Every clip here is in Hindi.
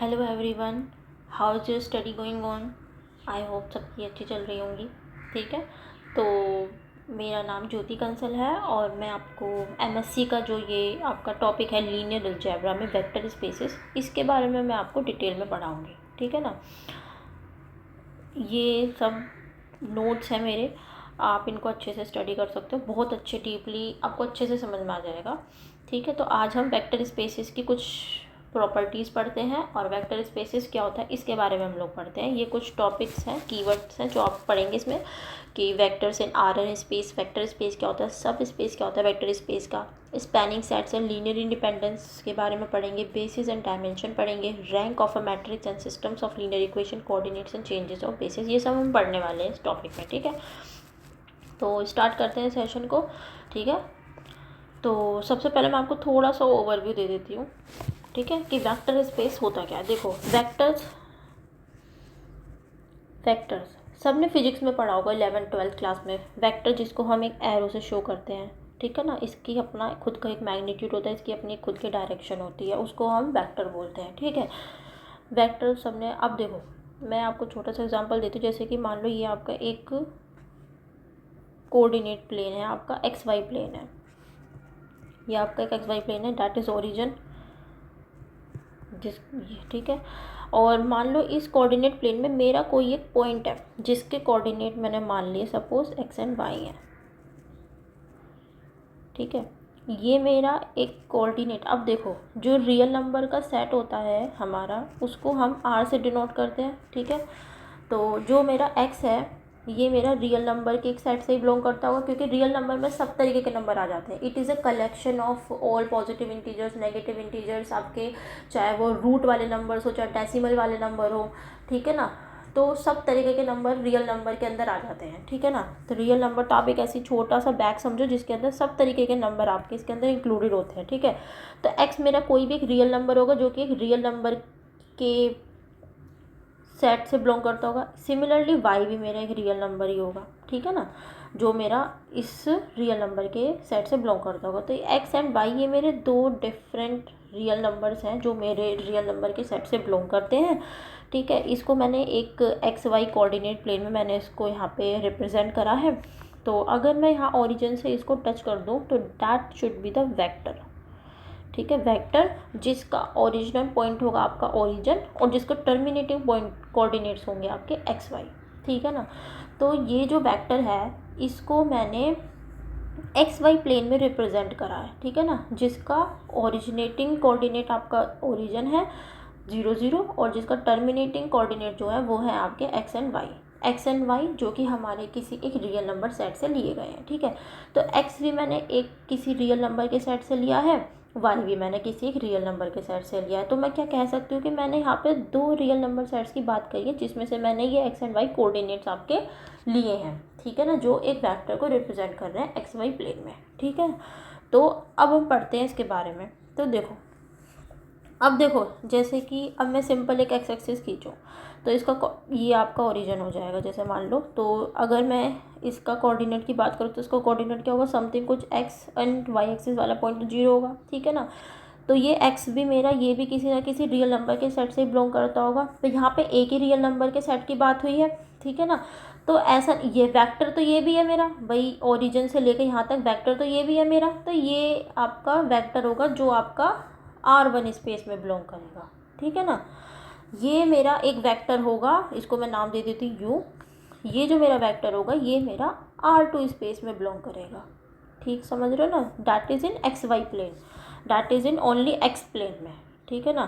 Hello everyone, how is your study going on. I hope सबकी अच्छी चल रही होंगी। ठीक है, तो मेरा नाम ज्योति कंसल है और मैं आपको एमएससी का जो ये आपका टॉपिक है लीनियर अलजेब्रा में वेक्टर स्पेसेस, इसके बारे में मैं आपको डिटेल में पढ़ाऊँगी। ठीक है ना। ये सब नोट्स हैं मेरे, आप इनको अच्छे से स्टडी कर सकते हो, बहुत अच्छे डीपली आपको अच्छे से समझ में आ जाएगा। ठीक है, तो आज हम वेक्टर स्पेसेस की कुछ प्रॉपर्टीज़ पढ़ते हैं और वेक्टर स्पेसेस क्या होता है इसके बारे में हम लोग पढ़ते हैं। ये कुछ टॉपिक्स हैं, कीवर्ड्स हैं जो आप पढ़ेंगे इसमें कि vectors in R N space, vector space क्या होता है, सब स्पेस क्या होता है वेक्टर स्पेस का, spanning sets and linear independence के बारे में पढ़ेंगे, बेसिस एंड डायमेंशन पढ़ेंगे, rank of a matrix and systems of linear equation, coordinates and changes of basis, ये सब हम पढ़ने वाले हैं इस टॉपिक में। ठीक है, तो स्टार्ट करते हैं सेशन को। ठीक है, तो सबसे पहले मैं आपको थोड़ा सा ओवरव्यू दे देती हूँ। ठीक है, कि वेक्टर स्पेस होता क्या है। देखो, वेक्टर्स सबने फिजिक्स में पढ़ा होगा 11th-12th क्लास में। वेक्टर जिसको हम एक एरो से शो करते हैं, ठीक है ना, इसकी अपना खुद का एक मैग्नीट्यूड होता है, इसकी अपनी खुद की डायरेक्शन होती है, उसको हम वेक्टर बोलते हैं। ठीक है, वेक्टर सबने। अब देखो, मैं आपको छोटा सा एग्जांपल देती हूँ। जैसे कि मान लो ये आपका एक कोऑर्डिनेट प्लेन है, आपका एक्स वाई प्लेन है, ये आपका एक एक्स वाई प्लेन है, दैट इज़ ओरिजिन ठीक है। और मान लो इस कोऑर्डिनेट प्लेन में मेरा कोई एक पॉइंट है जिसके कोऑर्डिनेट मैंने मान लिए सपोज एक्स एंड वाई है। ठीक है, ये मेरा एक कोऑर्डिनेट। अब देखो, जो रियल नंबर का सेट होता है हमारा, उसको हम आर से डिनोट करते हैं। ठीक है, तो जो मेरा एक्स है ये मेरा रियल नंबर के एक सेट से ही बिलोंग करता होगा, क्योंकि रियल नंबर में सब तरीके के नंबर आ जाते हैं। It is a collection of all positive integers, negative integers, आपके चाहे वो रूट वाले नंबर्स हो, चाहे डेसिमल वाले नंबर हो। ठीक है ना, तो सब तरीके के नंबर रियल नंबर के अंदर आ जाते हैं। ठीक है ना, तो रियल नंबर तो आप एक ऐसी छोटा सा बैग समझो जिसके अंदर सब तरीके के नंबर आपके इसके अंदर इंक्लूडेड होते हैं। ठीक है, तो एक्स मेरा कोई भी एक रियल नंबर होगा जो कि एक रियल नंबर के सेट से बिलोंग करता होगा। सिमिलरली वाई भी मेरा एक रियल नंबर ही होगा। ठीक है ना, जो मेरा इस रियल नंबर के सेट से बिलोंग करता होगा। तो एक्स एंड वाई ये मेरे दो डिफरेंट रियल नंबर्स हैं जो मेरे रियल नंबर के सेट से बिलोंग करते हैं। ठीक है, इसको मैंने एक एक्स वाई कोऑर्डिनेट प्लेन में मैंने इसको यहाँ पे रिप्रेजेंट करा है। तो अगर मैं यहाँ ओरिजिन से इसको टच कर दूँ तो that should be the vector. ठीक है, वेक्टर जिसका ओरिजिनल पॉइंट होगा आपका ओरिजिन और जिसका टर्मिनेटिंग पॉइंट कोऑर्डिनेट्स होंगे आपके एक्स वाई। ठीक है ना, तो ये जो वेक्टर है इसको मैंने एक्स वाई प्लेन में रिप्रेजेंट करा है। ठीक है ना, जिसका ओरिजिनेटिंग कोऑर्डिनेट आपका ओरिजिन है 0 0 और जिसका टर्मिनेटिंग कोऑर्डिनेट जो है वो है आपके एक्स एंड वाई जो कि हमारे किसी एक रियल नंबर सेट से लिए गए हैं। ठीक है, तो एक्स भी मैंने एक किसी रियल नंबर के सेट से लिया है, वाई भी मैंने किसी एक रियल नंबर के सेट से लिया है। तो मैं क्या कह सकती हूँ कि मैंने यहाँ पे दो रियल नंबर सेट्स की बात करी है जिसमें से मैंने ये एक्स एंड वाई कोऑर्डिनेट्स आपके लिए हैं। ठीक है ना, जो एक वेक्टर को रिप्रेजेंट कर रहे हैं एक्स वाई प्लेन में। ठीक है, तो अब हम पढ़ते हैं इसके बारे में। तो देखो, अब देखो, जैसे कि अब मैं सिंपल एक एक्स एक्सिस खींचूँ तो इसका ये आपका ओरिजिन हो जाएगा। जैसे मान लो, तो अगर मैं इसका कोऑर्डिनेट की बात करूँ तो इसका कोऑर्डिनेट क्या होगा, समथिंग कुछ एक्स एंड वाई एक्सिस वाला पॉइंट तो 0 होगा। ठीक है ना, तो ये एक्स भी मेरा ये भी किसी ना किसी रियल नंबर के सेट से बिलोंग करता होगा। तो यहाँ पे एक ही रियल नंबर के सेट की बात हुई है। ठीक है ना, तो ऐसा ये वेक्टर तो ये भी है मेरा, वही ओरिजिन से लेकर यहाँ तक वेक्टर तो ये भी है मेरा। तो ये आपका वेक्टर होगा जो आपका R1 स्पेस में बिलोंग करेगा। ठीक है ना, ये मेरा एक वेक्टर होगा, इसको मैं नाम दे देती हूँ U। ये जो मेरा वेक्टर होगा ये मेरा R2 स्पेस में बिलोंग करेगा। ठीक समझ रहे हो ना, that is in X Y plane, that is in only X plane में। ठीक है ना,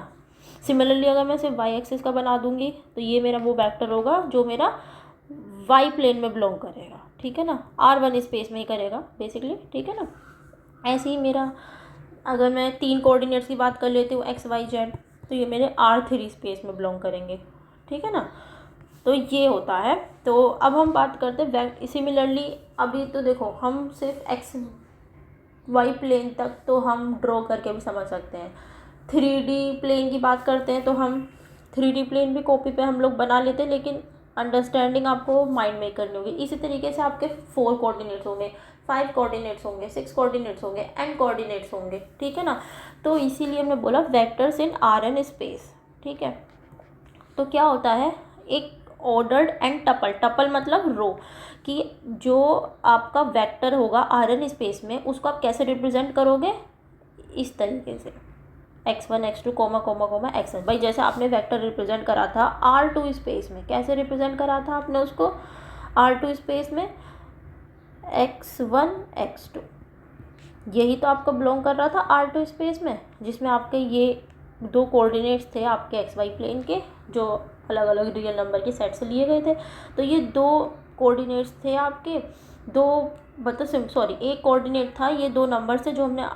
सिमिलरली अगर मैं सिर्फ वाई एक्सिस का बना दूंगी तो ये मेरा वो वेक्टर होगा जो मेरा वाई प्लेन में बिलोंग करेगा। ठीक है ना, R1 स्पेस में ही करेगा बेसिकली। ठीक है ना, ऐसे ही मेरा अगर मैं 3 कोऑर्डिनेट्स की बात कर लेती हूँ एक्स वाई जेड, तो ये मेरे R3 स्पेस में बिलोंग करेंगे। ठीक है ना, तो ये होता है। तो अब हम बात करते हैं सिमिलरली। अभी तो देखो, हम सिर्फ एक्स वाई प्लेन तक तो हम ड्रॉ करके भी समझ सकते हैं। 3D प्लेन की बात करते हैं तो हम 3D प्लेन भी कॉपी पे हम लोग बना लेते हैं, लेकिन अंडरस्टैंडिंग आपको माइंड में करनी होगी। इसी तरीके से आपके 4 कोऑर्डिनेट्स होंगे, 5 कोऑर्डिनेट्स होंगे, 6 कोऑर्डिनेट्स होंगे, n कोऑर्डिनेट्स होंगे। ठीक है ना, तो इसीलिए हमने बोला vectors in R N space. ठीक है। तो क्या होता है, एक ऑर्डर्ड एंड टपल, टपल मतलब रो, कि जो आपका वेक्टर होगा आर एन स्पेस में उसको आप कैसे रिप्रेजेंट करोगे, इस तरीके से x1 x2 coma coma coma xn। भाई जैसे आपने वेक्टर रिप्रेजेंट करा था R2 स्पेस में, कैसे रिप्रेजेंट करा था आपने उसको R2 स्पेस में x1 x2, यही तो आपको बिलोंग कर रहा था R2 स्पेस में, जिसमें आपके ये दो कोऑर्डिनेट्स थे आपके एक्स वाई प्लेन के, जो अलग अलग रियल नंबर के सेट से लिए गए थे। तो ये दो कोऑर्डिनेट्स थे आपके, दो मतलब सॉरी एक कोऑर्डिनेट था, ये दो नंबर से जो हमने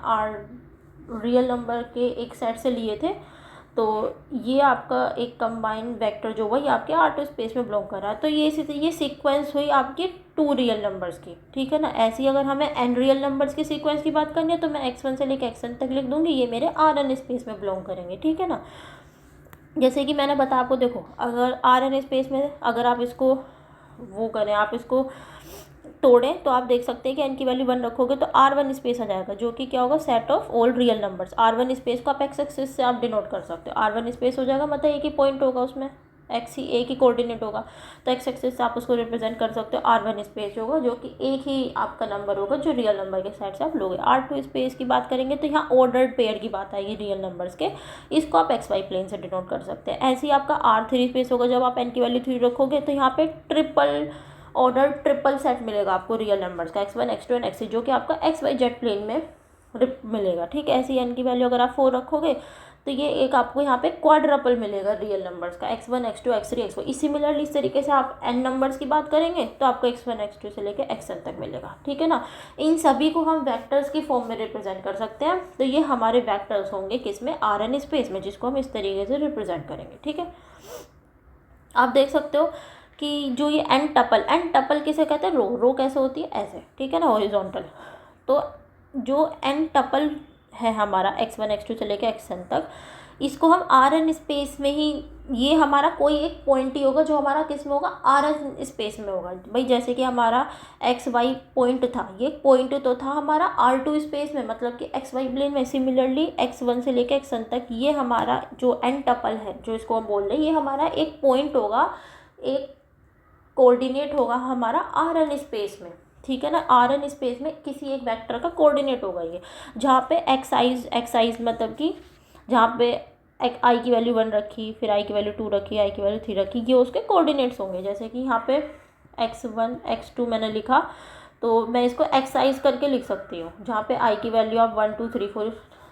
रियल नंबर के एक सेट से लिए थे। तो ये आपका एक कंबाइंड वेक्टर जो हुआ ये आपके R2 स्पेस में बिलोंग कर रहा है। तो ये सीक्वेंस हुई आपकी टू रियल नंबर्स की, ठीक है ना। ऐसे ही अगर हमें एन रियल नंबर्स की सीक्वेंस की बात करनी है तो मैं x1 से लेकर xn तक लिख दूंगी, ये मेरे Rn स्पेस में बिलोंग करेंगे, ठीक है ना। जैसे कि मैंने बताया आपको, देखो अगर Rn स्पेस में अगर आप इसको वो करें, आप इसको तोड़ें तो आप देख सकते हैं कि एन की वैल्यू 1 रखोगे तो R1 स्पेस आ जाएगा, जो कि क्या होगा, set of all real numbers. R1 space को आप एक्स एक्सिस से आप डिनोट कर सकते हो, R1 स्पेस हो जाएगा, मतलब एक ही पॉइंट होगा उसमें, एक्स ही एक ही कोऑर्डिनेट होगा, तो एक्स एक्सिस से आप उसको रिप्रेजेंट कर सकते हो। R1 स्पेस होगा जो कि एक ही आपका नंबर होगा जो रियल नंबर के साइड से आप लोगे। R2 स्पेस की बात करेंगे तो यहाँ ऑर्डर्ड पेयर की बात आएगी रियल नंबर्स के, इसको आप एक्स वाई प्लेन से डिनोट कर सकते हैं। ऐसे ही आपका R3 स्पेस होगा, जब आप एन की वैल्यू 3 रखोगे तो यहाँ पे ट्रिपल ऑर्डर ट्रिपल सेट मिलेगा आपको रियल नंबर्स का, x1 x2 एंड x3, जो कि आपका एक्स वाई जेड प्लेन में मिलेगा, ठीक है। ऐसे ही एन की वैल्यू अगर आप 4 रखोगे तो ये एक आपको यहाँ पे क्वाड्रपल मिलेगा रियल नंबर्स का, x1 x2 x3 x4। इस सिमिलरली इस तरीके से आप एन नंबर्स की बात करेंगे तो आपको x1 x2 से लेकर xn तक मिलेगा, ठीक है ना। इन सभी को हम वेक्टर्स की फॉर्म में रिप्रेजेंट कर सकते हैं। तो ये हमारे वेक्टर्स होंगे किसमें, Rn स्पेस में, जिसको हम इस तरीके से रिप्रेजेंट करेंगे, ठीक है। आप देख सकते हो कि जो ये एन टपल किसे कहते हैं, रो कैसे होती है, ऐसे, ठीक है ना, हॉरिजॉन्टल। तो जो एन टपल है हमारा x1 x2 से लेकर xn तक, इसको हम Rn स्पेस में ही, ये हमारा कोई एक पॉइंट ही होगा जो हमारा किस में होगा, Rn स्पेस में होगा। भाई जैसे कि हमारा एक्स वाई पॉइंट था, ये पॉइंट तो था हमारा R2 स्पेस में, मतलब कि एक्स वाई प्लेन में। सिमिलरली x1 से लेकर xn तक ये हमारा जो एन टपल है, जो इसको हम बोल रहे हैं, ये हमारा एक पॉइंट होगा, एक कोऑर्डिनेट होगा हमारा Rn स्पेस में, ठीक है ना। Rn स्पेस में किसी एक वेक्टर का कोऑर्डिनेट होगा ये, जहाँ पे एक्साइज मतलब कि जहाँ पे आई की वैल्यू 1 रखी, फिर आई की वैल्यू 2 रखी, आई की वैल्यू 3 रखी, ये उसके कोऑर्डिनेट्स होंगे। जैसे कि यहाँ पे x1 x2 मैंने लिखा, तो मैं इसको एक्साइज करके लिख सकती हूँ, जहाँ पे आई की वैल्यू आप 1 2 3 4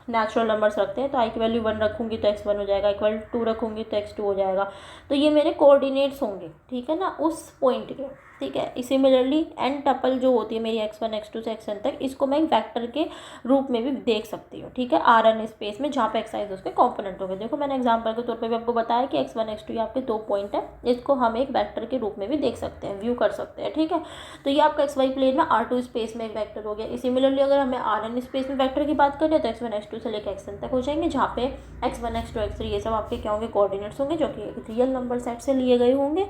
नेचुरल नंबर्स रखते हैं, तो आई की वैल्यू 1 रखूँगी तो x1 हो जाएगा, इक्वल 2 रखूँगी तो x2 हो जाएगा। तो ये मेरे कोऑर्डिनेट्स होंगे, ठीक है ना, उस पॉइंट के, ठीक है। सिमिलरली एन टपल जो होती है मेरी x1 x2 से xn तक, इसको मैं एक वेक्टर के रूप में भी देख सकती हूँ, ठीक है, Rn स्पेस में, जहाँ पे एक्साइज उसके कॉम्पोनेंट होंगे। देखो मैंने एग्जांपल के तौर पे भी आपको बताया कि x1 x2 ये आपके दो पॉइंट है, इसको हम एक वेक्टर के रूप में भी देख सकते हैं, व्यू कर सकते हैं, ठीक है। तो ये आपका एक्स वाई प्लेन में R2 स्पेस में एक वेक्टर हो गया। सिमिलरली अगर हमें Rn स्पेस में वेक्टर की बात करें तो x1 x2 से लेकर xn तक हो जाएंगे, जहाँ पे x1 x2 x3 ये सब आपके क्या होंगे, कोऑर्डिनेट्स होंगे, जो कि रियल नंबर सेट से लिए गए होंगे,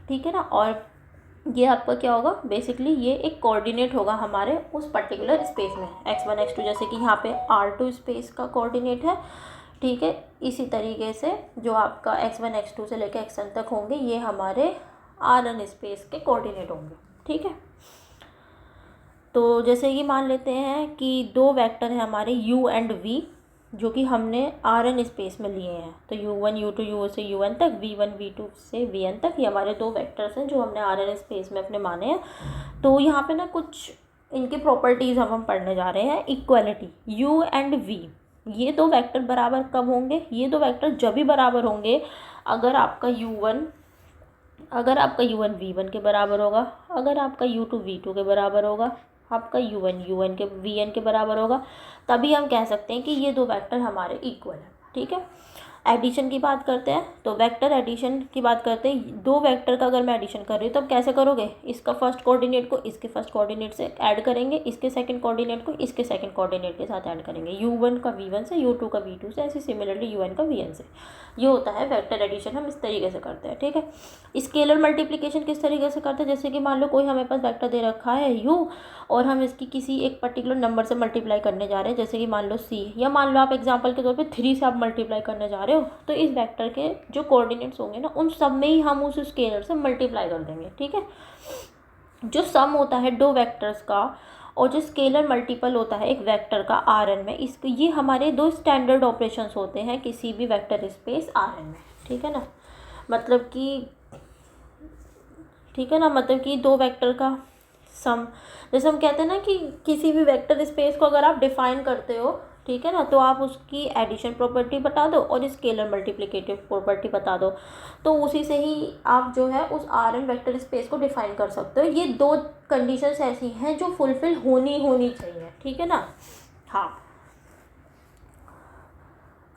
ठीक है ना। और ये आपका क्या होगा, बेसिकली ये एक कोऑर्डिनेट होगा हमारे उस पर्टिकुलर स्पेस में, x1 x2, जैसे कि यहाँ पे R2 स्पेस का कोऑर्डिनेट है, ठीक है। इसी तरीके से जो आपका x1 x2 से लेकर xn तक होंगे, ये हमारे Rn स्पेस के कोऑर्डिनेट होंगे, ठीक है। तो जैसे कि मान लेते हैं कि दो वेक्टर हैं हमारे u एंड v, जो कि हमने Rn स्पेस में लिए हैं। तो u1 u2 u से un तक, v1 v2 से vn तक, ये हमारे दो वेक्टर्स हैं जो हमने Rn स्पेस में अपने माने हैं। तो यहाँ पे ना कुछ इनकी प्रॉपर्टीज़ हम पढ़ने जा रहे हैं। इक्वलिटी, u एंड v, ये दो वेक्टर बराबर कब होंगे, ये दो वेक्टर जब भी बराबर होंगे अगर आपका u1 v1 के बराबर होगा, अगर आपका u2 v2 के बराबर होगा, आपका un के vn के बराबर होगा, तभी हम कह सकते हैं कि ये दो वेक्टर हमारे इक्वल है, ठीक है। एडिशन की बात करते हैं, तो वेक्टर एडिशन की बात करते हैं। दो वेक्टर का अगर मैं एडिशन कर रही हूँ तो अब कैसे करोगे, इसका फर्स्ट कोऑर्डिनेट को इसके फर्स्ट कोऑर्डिनेट से ऐड करेंगे, इसके सेकंड कोऑर्डिनेट को इसके सेकंड कोऑर्डिनेट के साथ ऐड करेंगे, u1 का v1 से, u2 का v2 से, ऐसे सिमिलरली un का vn से। ये होता है वेक्टर एडिशन, हम इस तरीके से करते हैं, ठीक है। स्केलर मल्टीप्लिकेशन किस तरीके से करते हैं, जैसे कि मान लो कोई हमें पास वेक्टर दे रखा है u, और हम इसकी किसी एक पर्टिकुलर नंबर से मल्टीप्लाई करने जा रहे हैं, जैसे कि मान लो c, या मान लो आप एग्जाम्पल के तौर पर 3 से आप मल्टीप्लाई करने जा रहे रहे हो, तो इस वेक्टर के जो कोऑर्डिनेट्स होंगे ना उन सब में ही हम उस स्केलर से मल्टीप्लाई कर देंगे, ठीक है। जो सम होता है दो वेक्टर्स का और जो स्केलर मल्टीपल होता है एक वेक्टर का Rn में, इसके ये हमारे दो स्टैंडर्ड ऑपरेशंस होते हैं किसी भी वेक्टर स्पेस Rn में, ठीक है ना। मतलब कि ठीक है ना, मतलब कि दो वेक्टर का सम, जैसे हम कहते हैं ना कि किसी भी वेक्टर स्पेस को अगर आप डिफाइन करते हो, ठीक है ना, तो आप उसकी एडिशन प्रॉपर्टी बता दो और स्केलर मल्टीप्लिकेटिव प्रॉपर्टी बता दो, तो उसी से ही आप जो है उस Rn वेक्टर स्पेस को डिफाइन कर सकते हो। ये दो कंडीशंस ऐसी हैं जो फुलफिल होनी चाहिए, ठीक है ना। हाँ,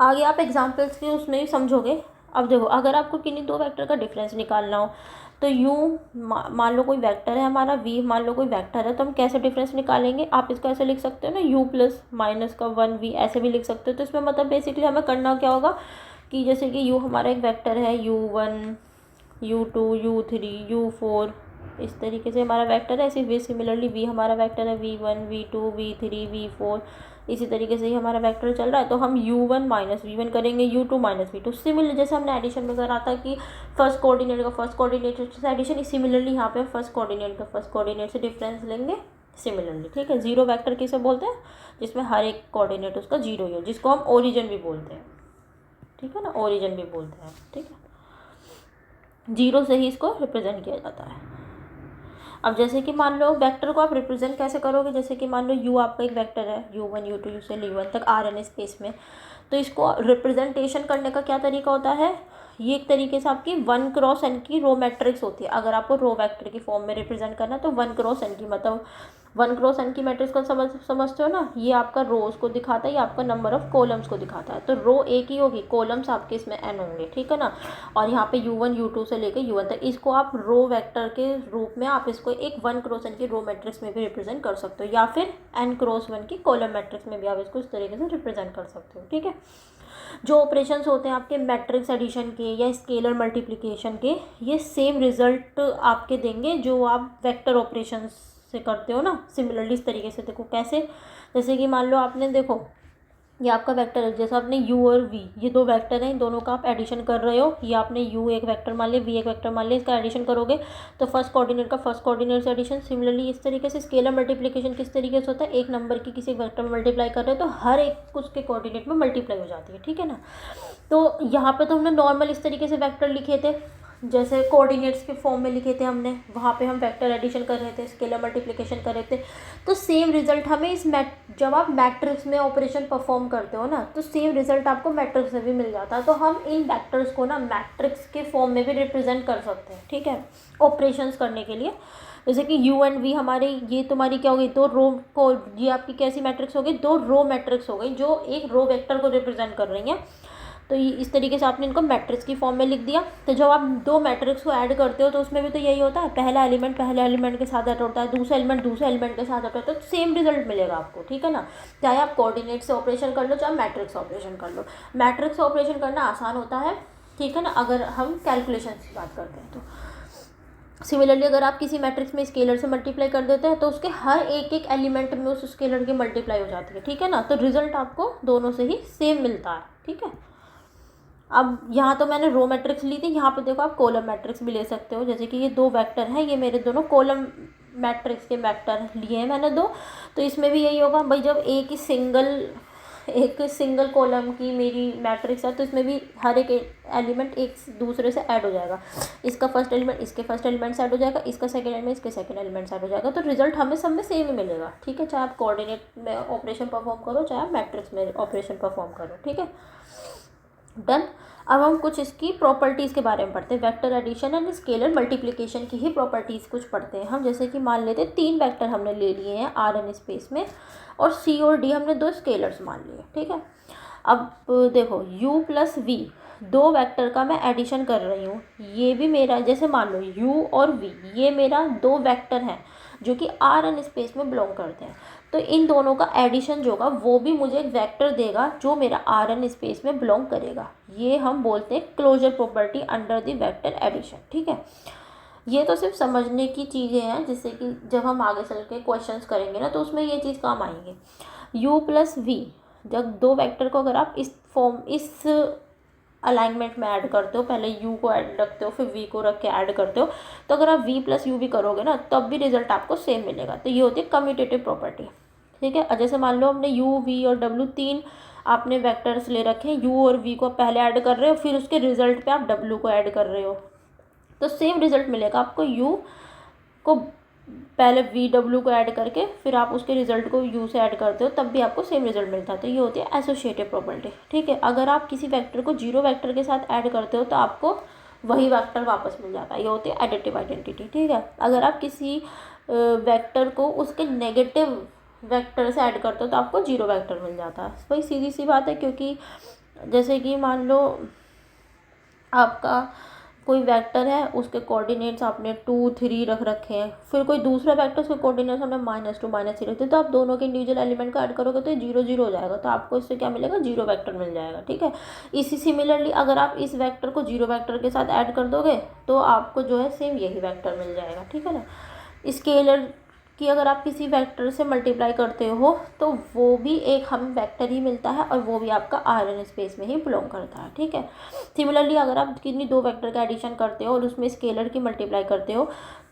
आगे आप एग्जाम्पल्स के उसमें ही समझोगे। अब देखो, अगर आपको किन्हीं दो वेक्टर का डिफरेंस निकालना हो तो मान लो कोई वेक्टर है हमारा v, मान लो कोई वेक्टर है, तो हम कैसे डिफरेंस निकालेंगे, आप इसको ऐसे लिख सकते हो ना, u प्लस माइनस का 1v, ऐसे भी लिख सकते हो। तो इसमें मतलब बेसिकली हमें करना क्या होगा कि जैसे कि u हमारा एक वेक्टर है, u1 u2 u3 u4, इस तरीके से हमारा वेक्टर है। ऐसे सिमिलरली v हमारा वेक्टर है, v1 v2 v3 v4, इसी तरीके से ही हमारा वेक्टर चल रहा है। तो हम u1 माइनस वी1 करेंगे, u2 माइनस वी2। सिमिलर जैसे हमने एडिशन में करा था कि फर्स्ट कोऑर्डिनेट का फर्स्ट कोऑर्डिनेट से एडिशन, सिमिलरली यहाँ पे फर्स्ट कोऑर्डिनेट का फर्स्ट कोऑर्डिनेट से डिफरेंस लेंगे सिमिलरली, ठीक है। जीरो वेक्टर किसे बोलते हैं, जिसमें हर एक कोऑर्डिनेट उसका जीरो ही हो, जिसको हम ओरिजिन भी बोलते हैं, ठीक है ना, ओरिजिन भी बोलते हैं, ठीक है। जीरो से ही इसको रिप्रेजेंट किया जाता है। अब जैसे कि मान लो वेक्टर को आप रिप्रेजेंट कैसे करोगे, जैसे कि मान लो u आपका एक वेक्टर है, u1 u2 u से u1 तक Rn स्पेस में, तो इसको रिप्रेजेंटेशन करने का क्या तरीका होता है, ये एक तरीके से आपकी 1 क्रॉस n की रो मैट्रिक्स होती है। अगर आपको रो वेक्टर की फॉर्म में रिप्रेजेंट करना है तो 1 क्रॉस n की, मतलब 1 क्रॉस n की मैट्रिक्स को समझते हो ना, ये आपका रोज को दिखाता है, ये आपका नंबर ऑफ कॉलम्स को दिखाता है। तो रो एक ही होगी, कॉलम्स आपके इसमें n होंगे, ठीक है ना। और यहाँ पे u1 u2 से लेकर u1 तक, इसको आप रो वेक्टर के रूप में आप इसको एक 1 क्रॉस n की रो मैट्रिक्स में भी रिप्रेजेंट कर सकते हो, या फिर n क्रॉस 1 की कॉलम मैट्रिक्स में भी आप इसको इस तरीके से रिप्रेजेंट कर सकते हो, ठीक है। जो ऑपरेशंस होते हैं आपके मैट्रिक्स एडिशन के या स्केलर मल्टीप्लिकेशन के, ये सेम रिजल्ट आपके देंगे जो आप वेक्टर ऑपरेशंस से करते हो ना। सिमिलरली इस तरीके से देखो कैसे, जैसे कि मान लो आपने देखो ये आपका वेक्टर है, जैसे आपने u और v, ये दो वेक्टर हैं, इन दोनों का आप एडिशन कर रहे हो। ये आपने u एक वेक्टर मान लिया, v एक वेक्टर मान लिया, इसका एडिशन करोगे तो फर्स्ट कोऑर्डिनेट का फर्स्ट कोऑर्डिनेट से एडिशन। सिमिलरली इस तरीके से स्केलर मल्टीप्लिकेशन किस तरीके से होता है, एक नंबर की किसी वेक्टर में मल्टीप्लाई कर रहे हो तो हर एक उसके कोऑर्डिनेट में मल्टीप्लाई हो जाती है, ठीक है ना। तो यहाँ पे तो हमने नॉर्मल इस तरीके से वेक्टर लिखे थे, जैसे कोऑर्डिनेट्स के फॉर्म में लिखे थे हमने, वहाँ पे हम वेक्टर एडिशन कर रहे थे, स्केलर मल्टीप्लिकेशन कर रहे थे। तो सेम रिजल्ट हमें इस जब आप मैट्रिक्स में ऑपरेशन परफॉर्म करते हो ना, तो सेम रिजल्ट आपको मैट्रिक्स में भी मिल जाता है। तो हम इन वेक्टर्स को ना मैट्रिक्स के फॉर्म में भी रिप्रेजेंट कर सकते हैं, ठीक है, ऑपरेशंस करने के लिए। जैसे कि u एंड v हमारी, ये तुम्हारी क्या हो गई, दो रो को, ये आपकी कैसी मैट्रिक्स हो गई, दो रो मैट्रिक्स हो गई जो एक रो वेक्टर को रिप्रेजेंट कर रही हैं। तो ये इस तरीके से आपने इनको मैट्रिक्स की फॉर्म में लिख दिया। तो जब आप दो मैट्रिक्स को ऐड करते हो तो उसमें भी तो यही होता है, पहला एलिमेंट पहले एलिमेंट के साथ ऐड होता है, दूसरा एलिमेंट दूसरे एलिमेंट के साथ ऐड होता है, तो सेम रिजल्ट मिलेगा आपको, ठीक है ना। चाहे आप कोऑर्डिनेट से ऑपरेशन कर लो, चाहे मैट्रिक्स ऑपरेशन कर लो। मैट्रिक्स ऑपरेशन करना आसान होता है, ठीक है ना, अगर हम कैलकुलेशन की बात करते हैं तो। सिमिलरली अगर आप किसी मैट्रिक्स में स्केलर से मल्टीप्लाई कर देते हैं तो उसके हर एक एक एलिमेंट में उस स्केलर की मल्टीप्लाई हो जाती है, ठीक है ना। तो रिजल्ट आपको दोनों से ही सेम मिलता है, ठीक है। अब यहाँ तो मैंने रो मैट्रिक्स ली थी, यहाँ पे देखो आप कॉलम मैट्रिक्स भी ले सकते हो। जैसे कि ये दो वेक्टर हैं, ये मेरे दोनों कॉलम मैट्रिक्स के वेक्टर लिए हैं मैंने दो। तो इसमें भी यही होगा भाई, जब एक सिंगल कॉलम की मेरी मैट्रिक्स है तो इसमें भी हर एक एलिमेंट एक दूसरे से ऐड हो जाएगा। इसका फर्स्ट एलिमेंट इसके फर्स्ट एलिमेंट से ऐड हो जाएगा, इसका सेकंड एलिमेंट इसके सेकंड एलिमेंट से ऐड हो जाएगा। तो रिजल्ट हमें सब में सेम ही मिलेगा, ठीक है, चाहे आप कोऑर्डिनेट में ऑपरेशन परफॉर्म करो, चाहे आप मैट्रिक्स में ऑपरेशन परफॉर्म करो, ठीक है, डन। अब हम कुछ इसकी प्रॉपर्टीज़ के बारे में पढ़ते हैं, vector addition and scalar multiplication की ही प्रॉपर्टीज़ कुछ पढ़ते हैं हम। जैसे कि मान लेते हैं 3 वेक्टर हमने ले लिए हैं Rn स्पेस में, और c और d हमने 2 स्केलर्स मान लिए, ठीक है। अब देखो u प्लस v, दो वेक्टर का मैं एडिशन कर रही हूँ। ये भी मेरा, जैसे मान लो u और v, ये मेरा 2 वेक्टर हैं जो कि Rn स्पेस में बिलोंग करते हैं। तो इन दोनों का एडिशन जो होगा वो भी मुझे एक वेक्टर देगा जो मेरा Rn स्पेस में बिलोंग करेगा। ये हम बोलते हैं closure property under the vector addition, ठीक है। ये तो सिर्फ समझने की चीज़ें हैं, जिससे कि जब हम आगे चल के क्वेश्चंस करेंगे ना तो उसमें ये चीज़ काम आएंगे। u प्लस v, जब दो वेक्टर को अगर आप इस अलाइनमेंट में ऐड करते हो, पहले u को ऐड रखते हो फिर v को रख के ऐड करते हो, तो अगर आप v प्लस यू भी करोगे ना तब भी रिजल्ट आपको सेम मिलेगा। तो ये होती है कम्यूटेटिव प्रॉपर्टी, ठीक है। और जैसे मान लो हमने u v और w तीन आपने वेक्टर्स ले रखे हैं, u और v को पहले ऐड कर रहे हो, फिर उसके रिजल्ट पे आप w को ऐड कर रहे हो, तो सेम रिजल्ट मिलेगा आपको। u को पहले वी डब्ल्यू को ऐड करके फिर आप उसके रिजल्ट को यू से ऐड करते हो, तब भी आपको सेम रिजल्ट मिलता है। तो ये होती है एसोसिएटिव प्रॉपर्टी, ठीक है। अगर आप किसी वेक्टर को जीरो वेक्टर के साथ ऐड करते हो तो आपको वही वेक्टर वापस मिल जाता है, ये होती है एडिटिव आइडेंटिटी, ठीक है। अगर आप किसी वेक्टर को उसके नेगेटिव वेक्टर से ऐड करते हो तो आपको जीरो वेक्टर मिल जाता है। वही सीधी सी बात है, क्योंकि जैसे कि मान लो आपका कोई वेक्टर है, उसके कोऑर्डिनेट्स आपने 2 3 रख रखे हैं, फिर कोई दूसरा वेक्टर उसके कोऑर्डिनेट्स हमने -2 -3 रखते हैं, तो आप दोनों के इंडिविजुअल एलिमेंट को ऐड करोगे तो ये 0 0 हो जाएगा, तो आपको इससे क्या मिलेगा, जीरो वेक्टर मिल जाएगा, ठीक है। इसी सिमिलरली अगर आप इस वेक्टर को जीरो वेक्टर के साथ ऐड कर दोगे तो आपको जो है सेम यही वेक्टर मिल जाएगा, ठीक है ना। स्केलर कि अगर आप किसी वेक्टर से मल्टीप्लाई करते हो तो वो भी एक हमें वेक्टर ही मिलता है और वो भी आपका Rn स्पेस में ही बिलोंग करता है, ठीक है। सिमिलरली अगर आप किन्हीं दो वेक्टर का एडिशन करते हो और उसमें स्केलर की मल्टीप्लाई करते हो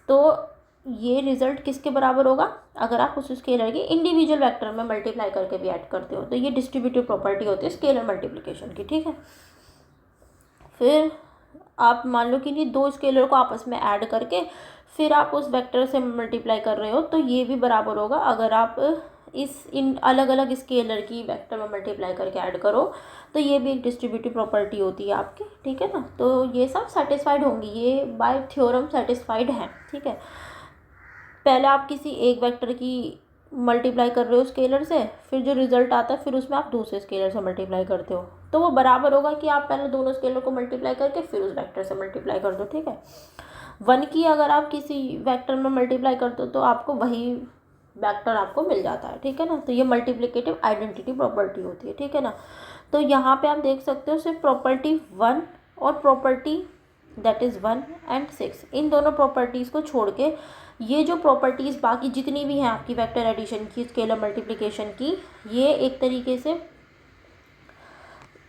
तो ये रिजल्ट किसके बराबर होगा, अगर आप उस स्केलर की इंडिविजुअल वेक्टर में मल्टीप्लाई करके भी ऐड करते हो, तो ये डिस्ट्रीब्यूटिव प्रॉपर्टी होती है स्केलर मल्टीप्लिकेशन की, ठीक है। फिर आप मान लो कि दो स्केलर को आपस में ऐड करके फिर आप उस वेक्टर से मल्टीप्लाई कर रहे हो, तो ये भी बराबर होगा अगर आप इन अलग अलग स्केलर की वेक्टर में मल्टीप्लाई करके ऐड करो, तो ये भी एक डिस्ट्रीब्यूटिव प्रॉपर्टी होती है आपकी, ठीक है ना। तो ये सब सेटिस्फाइड होंगी, ये बाय थ्योरम सेटिस्फाइड है, ठीक है। पहले आप किसी एक वेक्टर की मल्टीप्लाई कर रहे हो स्केलर से, फिर जो रिजल्ट आता है फिर उसमें आप दूसरे स्केलर से मल्टीप्लाई करते हो, तो वो बराबर होगा कि आप पहले दोनों स्केलर को मल्टीप्लाई करके फिर उस वेक्टर से मल्टीप्लाई कर दो, ठीक है। 1 की अगर आप किसी वेक्टर में मल्टीप्लाई करते हो तो आपको वही वेक्टर आपको मिल जाता है, ठीक है ना। तो ये मल्टीप्लिकेटिव आइडेंटिटी प्रॉपर्टी होती है, ठीक है ना। तो यहाँ पे आप देख सकते हो सिर्फ प्रॉपर्टी 1 और प्रॉपर्टी दैट इज़ 1 and 6, इन दोनों प्रॉपर्टीज़ को छोड़ के ये जो प्रॉपर्टीज़ बाकी जितनी भी हैं आपकी वेक्टर एडिशन की, स्केलर मल्टीप्लिकेशन की, ये एक तरीके से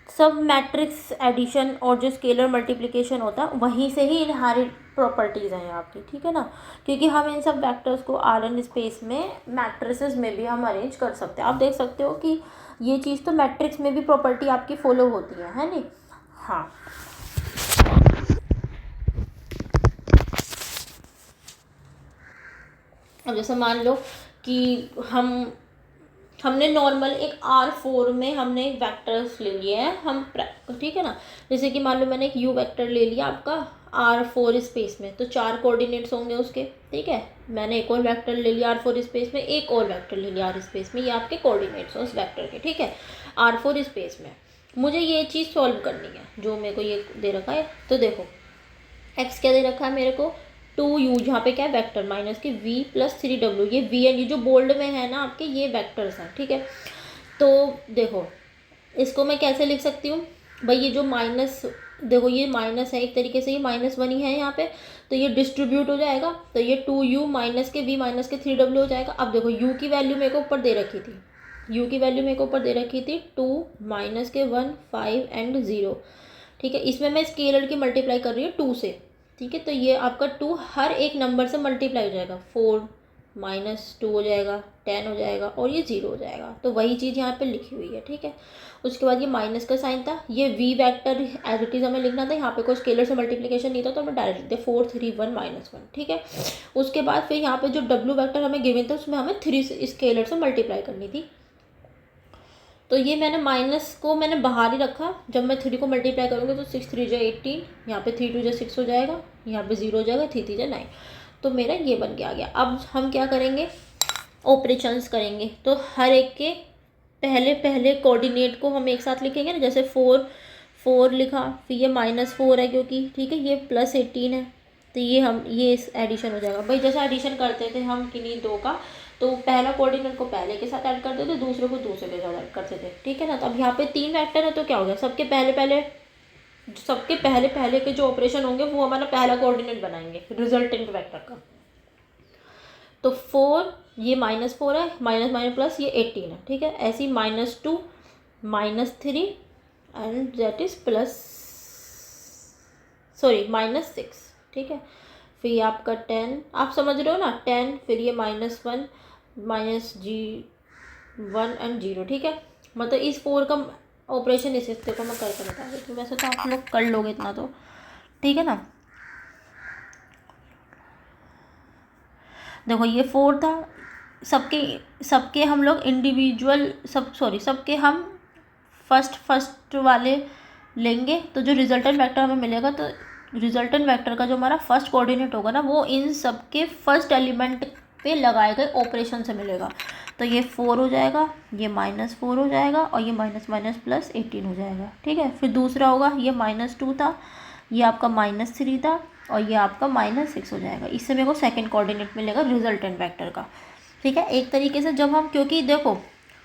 सब मैट्रिक्स एडिशन और जो स्केलर मल्टीप्लिकेशन होता है वहीं से ही इनहेरिट प्रॉपर्टीज़ हैं आपकी, ठीक है ना। क्योंकि हम इन सब वेक्टर्स को Rn स्पेस में मैट्रिसेस में भी हम अरेंज कर सकते हैं। आप देख सकते हो कि ये चीज़ तो मैट्रिक्स में भी प्रॉपर्टी आपकी फॉलो होती है नहीं। हाँ, अब जैसे मान लो कि हमने नॉर्मल एक R4 में हमने वेक्टर्स ले लिए हैं हम, ठीक है ना। जैसे कि मान लो मैंने एक U वेक्टर ले लिया आपका R4 स्पेस में, तो 4 कोऑर्डिनेट्स होंगे उसके, ठीक है। मैंने एक और वेक्टर ले लिया R4 स्पेस में, एक और वेक्टर ले लिया R स्पेस में, ये आपके कोऑर्डिनेट्स हैं उस वेक्टर के, ठीक है। R4 स्पेस में मुझे ये चीज़ सॉल्व करनी है जो मेरे को ये दे रखा है। तो देखो x क्या दे रखा है मेरे को, 2u, जहाँ पे क्या है वेक्टर माइनस के v प्लस 3w, ये v एंड ये जो बोल्ड में है ना आपके ये वेक्टर्स हैं, ठीक है। तो देखो इसको मैं कैसे लिख सकती हूँ भाई, ये जो माइनस, देखो ये माइनस है एक तरीके से, ये -1 ही है यहाँ पे, तो ये डिस्ट्रीब्यूट हो जाएगा, तो ये 2u माइनस के v माइनस के 3w हो जाएगा। अब देखो u की वैल्यू मेरे को ऊपर दे रखी थी, u की वैल्यू मेरे को ऊपर दे रखी थी 2 माइनस के 1 5 एंड 0, ठीक है। इसमें मैं स्केलर की मल्टीप्लाई कर रही हूँ 2 से, ठीक है। तो ये आपका 2 हर एक नंबर से मल्टीप्लाई हो जाएगा, 4 -2 हो जाएगा, 10 हो जाएगा और ये 0 हो जाएगा। तो वही चीज़ यहाँ पे लिखी हुई है, ठीक है। उसके बाद ये माइनस का साइन था, ये v vector as it is हमें लिखना था, यहाँ पे कोई स्केलर से मल्टीप्लिकेशन नहीं था तो हमें डायरेक्ट लिखते 4 3 1 -1, ठीक है। उसके बाद फिर यहाँ पे जो w वेक्टर हमें गिवन था उसमें हमें 3 स्केलर से मल्टीप्लाई करनी थी, तो ये मैंने माइनस को मैंने बाहर ही रखा, जब मैं 3 को मल्टीप्लाई करूँगी तो 6 3 18, यहाँ पे 3 2 6 हो जाएगा, यहाँ पे 0 हो जाएगा, 3 3 9, तो मेरा ये बन के आ गया। अब हम क्या करेंगे, ऑपरेशंस करेंगे, तो हर एक के पहले पहले कोऑर्डिनेट को हम एक साथ लिखेंगे ना, जैसे 4 लिखा, फिर ये -4 है क्योंकि, ठीक है, ये +18 है, तो ये एडिशन हो जाएगा भाई। जैसे एडिशन करते थे हम किन्हीं दो का, तो पहला कोऑर्डिनेट को पहले के साथ ऐड करते थे, दूसरे को दूसरे के साथ ऐड करते थे, ठीक है ना। तो अब यहाँ पे 3 वेक्टर है तो क्या हो गया, सबके पहले पहले के जो ऑपरेशन होंगे वो हमारा पहला कोऑर्डिनेट बनाएंगे रिजल्टेंट वेक्टर का। तो 4, ये -4 है, माइनस माइनस प्लस ये 18 है, ठीक है। ऐसे ही -2 -3 एंड दैट इज +6, सॉरी -6, ठीक है। फिर ये आपका 10, आप समझ रहे हो ना, 10, फिर ये -1 -G1 एंड 0, ठीक है। मतलब इस 4 का ऑपरेशन इस हिस्से को मैं करके बता रही थी, वैसे तो आप लोग कर लोगे इतना तो, ठीक है ना। देखो ये 4 था, सबके हम लोग इंडिविजुअल सबके हम फर्स्ट वाले लेंगे, तो जो रिजल्टेंट वेक्टर हमें मिलेगा, तो रिजल्टेंट वेक्टर का जो हमारा फर्स्ट कोऑर्डिनेट होगा ना, वो इन सबके फर्स्ट एलिमेंट पे लगाए गए ऑपरेशन से मिलेगा। तो ये 4 हो जाएगा, ये -4 हो जाएगा, और ये माइनस माइनस प्लस 18 हो जाएगा, ठीक है। फिर दूसरा होगा, ये -2 था, ये आपका -3 था, और ये आपका -6 हो जाएगा। इससे मेरे को सेकंड कोऑर्डिनेट मिलेगा रिजल्टेंट वेक्टर का, ठीक है। एक तरीके से जब हम, क्योंकि देखो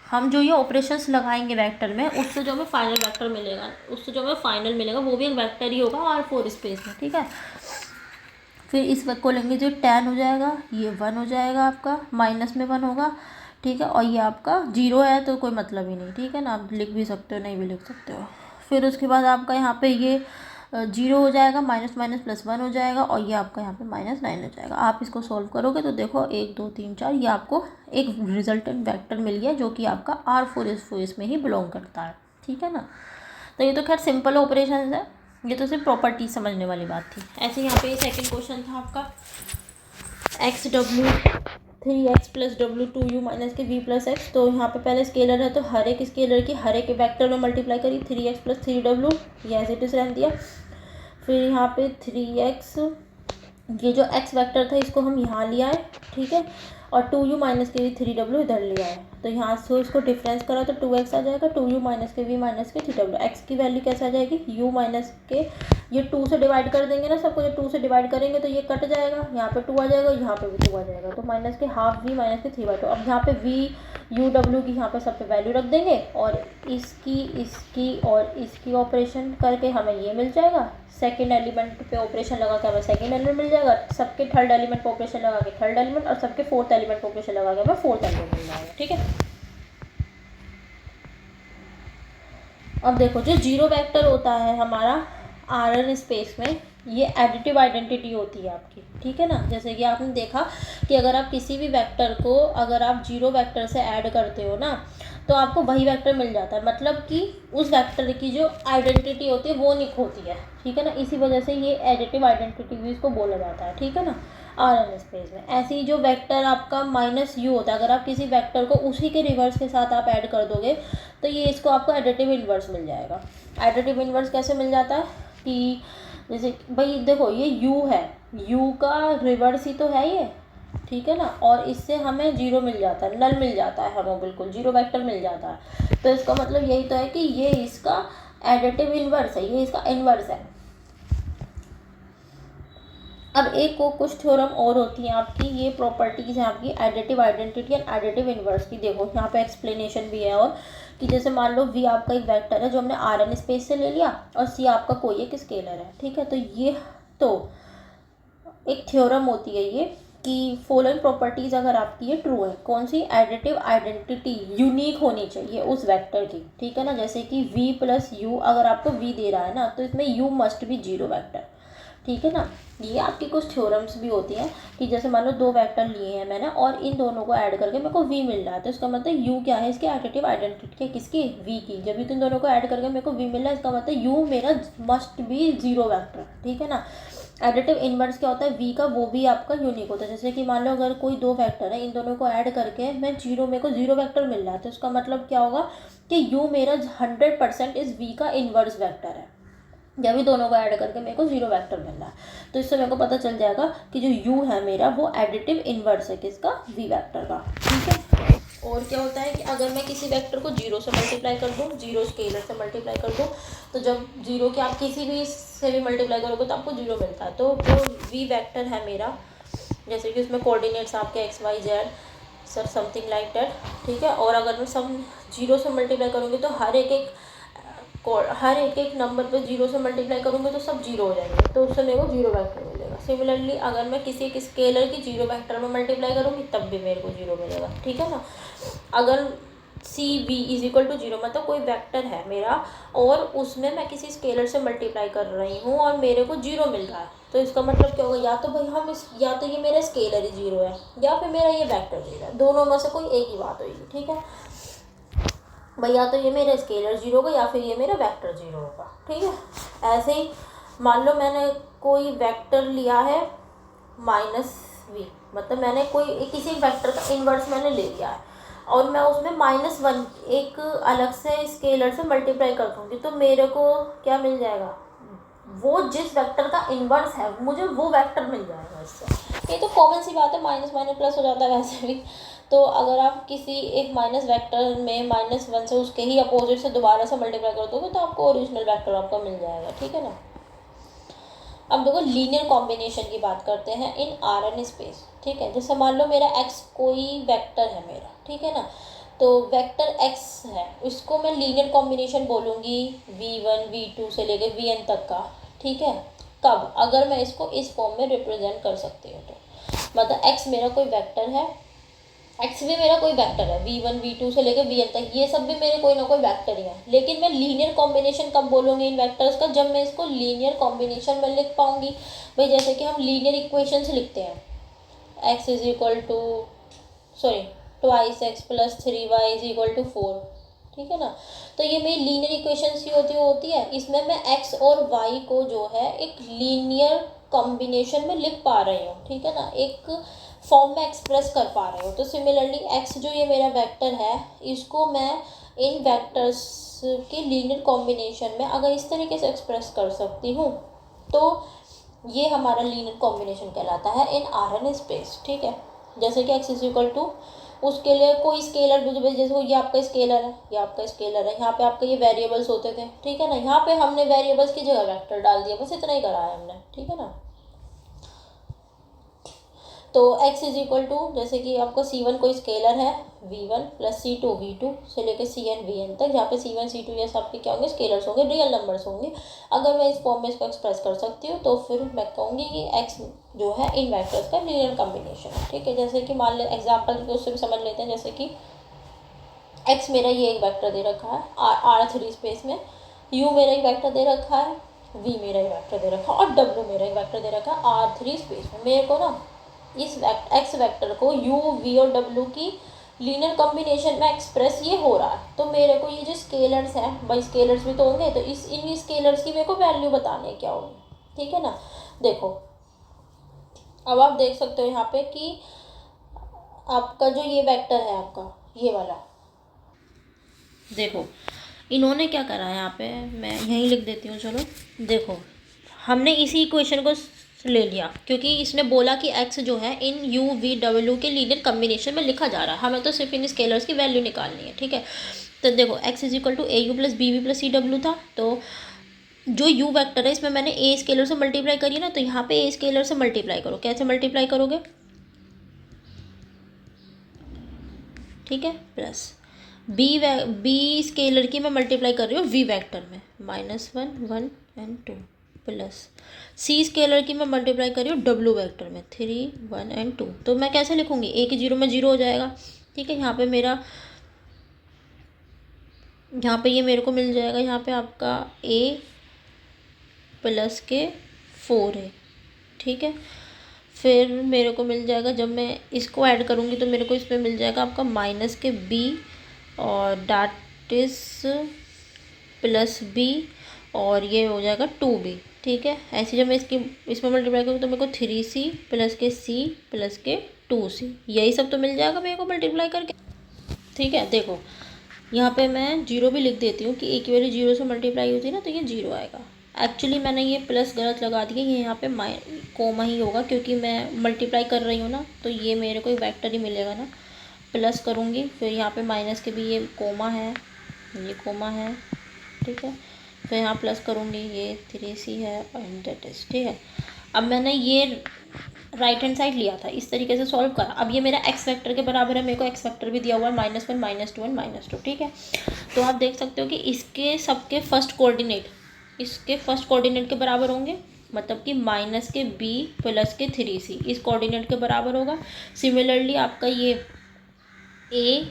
हम जो ये ऑपरेशंस लगाएंगे वेक्टर में, उससे जो हमें फाइनल वेक्टर मिलेगा, उससे जो हमें फाइनल मिलेगा वो भी एक वेक्टर ही होगा R4 स्पेस में, ठीक है। फिर इस वक्त को लेंगे, जो 10 हो जाएगा, ये 1 हो जाएगा, आपका माइनस में 1 होगा, ठीक है। और ये आपका 0 है तो कोई मतलब ही नहीं, ठीक है ना, आप लिख भी सकते हो, नहीं भी लिख सकते हो। फिर उसके बाद आपका यहाँ पे ये 0 हो जाएगा, माइनस माइनस प्लस 1 हो जाएगा, और ये आपका यहाँ पे -9 हो जाएगा। आप इसको सॉल्व करोगे तो देखो 1 2 3 4, ये आपको एक रिजल्टेंट वेक्टर मिल गया जो कि आपका R4 स्पेस में ही बिलोंग करता है, ठीक है ना। तो ये तो खैर सिंपल ऑपरेशन है, ये तो सिर्फ प्रॉपर्टी समझने वाली बात थी। ऐसे यहाँ पे सेकंड क्वेश्चन था आपका, XW 3x + W 2u - के v + x। तो यहाँ पे पहले स्केलर है, तो हर एक स्केलर की हर एक वेक्टर में मल्टीप्लाई करी, 3x + 3w, ये एज इट इज रहने दिया। फिर यहाँ पे 3x, ये जो x वेक्टर था इसको हम यहाँ लिया है, ठीक है, और 2u - के v 3w इधर लिया है। तो यहाँ से इसको डिफरेंस करा तो 2x आ जाएगा, 2u - के v - के 3w। x की वैल्यू कैसे आ जाएगी, u - के, ये 2 से डिवाइड कर देंगे ना सबको, ये 2 से डिवाइड करेंगे तो ये कट जाएगा, यहाँ पे 2 आ जाएगा, यहाँ पे भी 2 आ जाएगा, तो माइनस के हाफ v - के 3/2। अब यहाँ पे v u w की यहाँ पे सब पे वैल्यू रख देंगे, और इसकी और इसकी ऑपरेशन करके हमें ये मिल जाएगा। सेकेंड एलिमेंट पे ऑपरेशन लगा के हमें सेकेंड एलिमेंट मिल जाएगा, सबके थर्ड एलिमेंट पे ऑपरेशन लगा के थर्ड एलिमेंट, और सबके फोर्थ एलिमेंट पे ऑपरेशन लगा के हमें फोर्थ एलिमेंट मिल जाएगा, ठीक है। अब देखो, जो 0 वेक्टर होता है हमारा Rn स्पेस में, ये एडिटिव आइडेंटिटी होती है आपकी, ठीक है ना। जैसे कि आपने देखा कि अगर आप किसी भी वेक्टर को अगर आप 0 वेक्टर से ऐड करते हो ना, तो आपको वही वेक्टर मिल जाता है, मतलब कि उस वेक्टर की जो आइडेंटिटी होती है वो नहीं खोती है, ठीक है ना। इसी वजह से ये एडिटिव आइडेंटिटी भी इसको बोला जाता है, ठीक है ना, Rn स्पेस में। ऐसे ही जो वेक्टर आपका -u होता है, अगर आप किसी वेक्टर को उसी के रिवर्स के साथ आप ऐड कर दोगे, तो ये इसको आपको एडिटिव इन्वर्स मिल जाएगा। एडिटिव इन्वर्स कैसे मिल जाता है कि जैसे भाई देखो, ये u है, u का रिवर्स ही तो है ये, ठीक है ना, और इससे हमें 0 मिल जाता है, नल मिल जाता है, हमें बिल्कुल 0 वेक्टर मिल जाता है। तो इसका मतलब यही तो है कि ये इसका एडिटिव इन्वर्स है, ये इसका इन्वर्स है। अब एक को कुछ थ्योरम और होती हैं आपकी, ये प्रॉपर्टीज हैं आपकी additive identity and additive inverse की। देखो यहाँ पे एक्सप्लेनेशन भी है, और कि जैसे मान लो v आपका एक वेक्टर है जो हमने Rn स्पेस से ले लिया, और c आपका कोई एक स्केलर है, ठीक है। तो ये तो एक थ्योरम होती है ये, कि फॉलोइंग प्रॉपर्टीज अगर आपकी ये ट्रू है, कौन सी, एडिटिव आइडेंटिटी यूनिक होनी चाहिए उस वेक्टर की, ठीक है ना। जैसे कि v + u, अगर आपको v दे रहा है ना, तो इसमें u मस्ट बी 0 वेक्टर, ठीक है ना। ये आपकी कुछ थ्योरम्स भी होती हैं कि जैसे मान लो 2 वेक्टर लिए हैं मैंने, और इन दोनों को ऐड करके मेरे को v मिल रहा है, तो इसका मतलब u क्या है, इसकी एडिटिव आइडेंटिटी है, किसकी, v की। जब इन दोनों को ऐड करके मेरे को v मिल रहा है, इसका मतलब u मेरा मस्ट बी 0 वेक्टर, ठीक है ना। एडिटिव इन्वर्स क्या होता है, v का, वो भी आपका यूनिक होता है। जैसे कि मान लो अगर कोई 2 वेक्टर है, इन दोनों को ऐड करके मेरे को 0 वेक्टर मिल रहा है, तो इसका मतलब क्या होगा कि u मेरा 100% इस v का इन्वर्स वेक्टर है। जब भी दोनों को ऐड करके मेरे को 0 वेक्टर मिल रहा है, तो इससे मेरे को पता चल जाएगा कि जो u है मेरा, वो एडिटिव इन्वर्स है किसका, v वेक्टर का, ठीक है। और क्या होता है कि अगर मैं किसी वेक्टर को 0 से मल्टीप्लाई कर दूँ, 0 स्केलर से मल्टीप्लाई कर दूँ, तो जब 0 के आप किसी भी से भी मल्टीप्लाई करोगे तो आपको 0 मिलता है। तो जो v वेक्टर है मेरा, जैसे कि उसमें कोऑर्डिनेट्स आपके x y z sir something like that, ठीक है। और अगर मैं सम 0 से मल्टीप्लाई करूँगी तो हर एक नंबर पे 0 से मल्टीप्लाई करूँगी तो सब 0 हो जाएंगे, तो उससे मेरे को 0 वेक्टर मिलेगा। सिमिलरली अगर मैं किसी एक स्केलर की 0 वेक्टर में मल्टीप्लाई करूँगी तब भी मेरे को 0 मिलेगा, ठीक है ना। अगर सी वी इज इक्वल टू 0, मतलब कोई वेक्टर है मेरा और उसमें मैं किसी स्केलर से मल्टीप्लाई कर रही हूँ और मेरे को 0 मिल रहा है, तो इसका मतलब क्या होगा, या तो भाई या तो ये मेरा स्केलर ही 0 है या फिर मेरा ये वेक्टर 0 है, दोनों में से कोई एक ही बात होगी। ठीक है भाई, या तो ये मेरा स्केलर 0 होगा या फिर ये मेरा वेक्टर 0 होगा। ठीक है, ऐसे ही मान लो मैंने कोई वेक्टर लिया है -v, मतलब मैंने कोई किसी वेक्टर का इन्वर्स मैंने ले लिया है और मैं उसमें -1 एक अलग से स्केलर से मल्टीप्लाई कर दूँगी, तो मेरे को क्या मिल जाएगा, वो जिस वेक्टर का इन्वर्स है मुझे वो वेक्टर मिल जाएगा इससे। ये तो कॉमन सी बात है, माइनस माइनस प्लस हो जाता है वैसे भी। तो अगर आप किसी एक माइनस वेक्टर में -1 से उसके ही अपोजिट से दोबारा से मल्टीप्लाई कर दोगे तो आपको ओरिजिनल वेक्टर आपका मिल जाएगा। ठीक है ना। अब देखो लीनियर कॉम्बिनेशन की बात करते हैं इन Rn स्पेस। ठीक है, जैसे मान लो मेरा x कोई वेक्टर है मेरा, ठीक है ना, तो वेक्टर x है, उसको मैं लीनियर कॉम्बिनेशन बोलूँगी v1 v2 से लेकर vn तक का। ठीक है, कब, अगर मैं इसको इस फॉर्म में रिप्रेजेंट कर सकती हूँ तो मतलब x मेरा कोई वेक्टर है, एक्स भी मेरा कोई वेक्टर है, v1 v2 से लेकर vn तक, ये सब भी मेरे कोई ना कोई वेक्टर ही है, लेकिन मैं लीनियर कॉम्बिनेशन कब बोलूँगी इन वेक्टर्स का, जब मैं इसको लीनियर कॉम्बिनेशन में लिख पाऊंगी। भाई जैसे कि हम लीनियर इक्वेशंस लिखते हैं, x is equal to sorry twice X plus 3y is equal to 4। ठीक है ना, तो ये मेरी लीनियर इक्वेशंस ही होती है, इसमें मैं x और y को जो है एक लीनियर कॉम्बिनेशन में लिख पा रही हूँ। ठीक है ना, एक फॉर्म में एक्सप्रेस कर पा रही हूँ। तो सिमिलरली x जो ये मेरा वेक्टर है, इसको मैं इन वेक्टर्स के लीनियर कॉम्बिनेशन में अगर इस तरीके से एक्सप्रेस कर सकती हूँ तो ये हमारा लीनियर कॉम्बिनेशन कहलाता है इन Rn स्पेस। ठीक है, जैसे कि x इज इक्वल टू उसके लिए कोई स्केलर, जैसे ये आपका स्केलर है, ये आपका स्केलर है, यहाँ पे आपके ये वेरिएबल्स होते थे। ठीक है ना, यहाँ पे हमने वेरिएबल्स की जगह वेक्टर डाल दिया, बस इतना ही करा है हमने। ठीक है ना, तो x इज इक्वल टू जैसे कि आपको c1 कोई स्केलर है v1 प्लस c2 v2 से लेकर cn vn तक, जहाँ पे c1 c2 ये सब के क्या होंगे, स्केलर्स होंगे, रियल नंबर्स होंगे। अगर मैं इस फॉर्म में इसको एक्सप्रेस कर सकती हूँ तो फिर मैं कहूँगी कि x जो है इन वेक्टर्स का लीनियर कॉम्बिनेशन है। ठीक है, जैसे कि मान ले एग्जाम्पल के उससे भी समझ लेते हैं, जैसे कि x मेरा ये एक वेक्टर दे रखा है R3 स्पेस में, u मेरा एक वेक्टर दे रखा है, v मेरा एक वेक्टर दे रखा है और w मेरा एक वेक्टर दे रखा है R3 स्पेस में। मेरे को ना इस x वेक्टर को u v और w की लीनियर कॉम्बिनेशन में एक्सप्रेस ये हो रहा है, तो मेरे को ये जो स्केलर्स हैं, भाई स्केलर्स भी तो होंगे, तो इन स्केलर्स की मेरे को वैल्यू बतानी है क्या होगी। ठीक है ना, देखो अब आप देख सकते हो यहाँ पे कि आपका जो ये वेक्टर है आपका ये वाला, देखो इन्होंने क्या करा है, यहाँ पे मैं यहीं लिख देती हूँ। चलो देखो, हमने इसी इक्वेशन को ले लिया क्योंकि इसने बोला कि x जो है इन u v w के लीनियर कॉम्बिनेशन में लिखा जा रहा है, हमें तो सिर्फ इन स्केलर्स की वैल्यू निकालनी है। ठीक है, तो देखो x is equal to A U plus B V plus C W था, तो जो u वेक्टर है इसमें मैंने a स्केलर से मल्टीप्लाई करी ना, तो यहाँ पे a स्केलर से मल्टीप्लाई करो। कैसे मल्टीप्लाई करोगे, ठीक है, प्लस बी स्केलर की मैं मल्टीप्लाई कर रही हूँ v वेक्टर में, -1 1 एंड 2, प्लस सी स्केलर की मैं मल्टीप्लाई कर रही हूँ w वेक्टर में 3 1 एंड 2। तो मैं कैसे लिखूँगी, a की 0 में 0 हो जाएगा। ठीक है, यहाँ पे मेरा यहाँ पे ये मेरे को मिल जाएगा, यहाँ पे आपका a प्लस के 4 है। ठीक है, फिर मेरे को मिल जाएगा, जब मैं इसको ऐड करूँगी तो मेरे को इसमें मिल जाएगा आपका माइनस के b और डैट इज प्लस b और ये हो जाएगा 2b। ठीक है, ऐसे जब मैं इसमें मल्टीप्लाई करूँ तो मेरे को 3c प्लस के c प्लस के 2c, यही सब तो मिल जाएगा मेरे को मल्टीप्लाई करके। ठीक है, देखो यहाँ पे मैं 0 भी लिख देती हूँ कि a की वैल्यू 0 से मल्टीप्लाई होती है ना, तो ये 0 आएगा। एक्चुअली मैंने ये प्लस गलत लगा दिया, ये यहाँ पे कोमा ही होगा क्योंकि मैं मल्टीप्लाई कर रही हूँ ना, तो ये मेरे को एक वेक्टर ही मिलेगा ना। प्लस करूँगी फिर यहाँ पे माइनस के भी ये कोमा है, ये कोमा है। ठीक है, फिर यहाँ प्लस करूँगी, ये 3c है एंड दैट इज। ठीक है, अब मैंने ये राइट हैंड साइड लिया था, इस तरीके से सॉल्व करा। अब ये मेरा x वेक्टर के बराबर है, मेरे को x वेक्टर भी दिया हुआ है -1 -2 एंड -2। ठीक है, तो आप देख सकते हो कि इसके सबके फर्स्ट कोऑर्डिनेट इसके फर्स्ट कोऑर्डिनेट के बराबर होंगे, मतलब कि माइनस के b प्लस के 3c इस कोऑर्डिनेट के बराबर होगा। सिमिलरली आपका ये a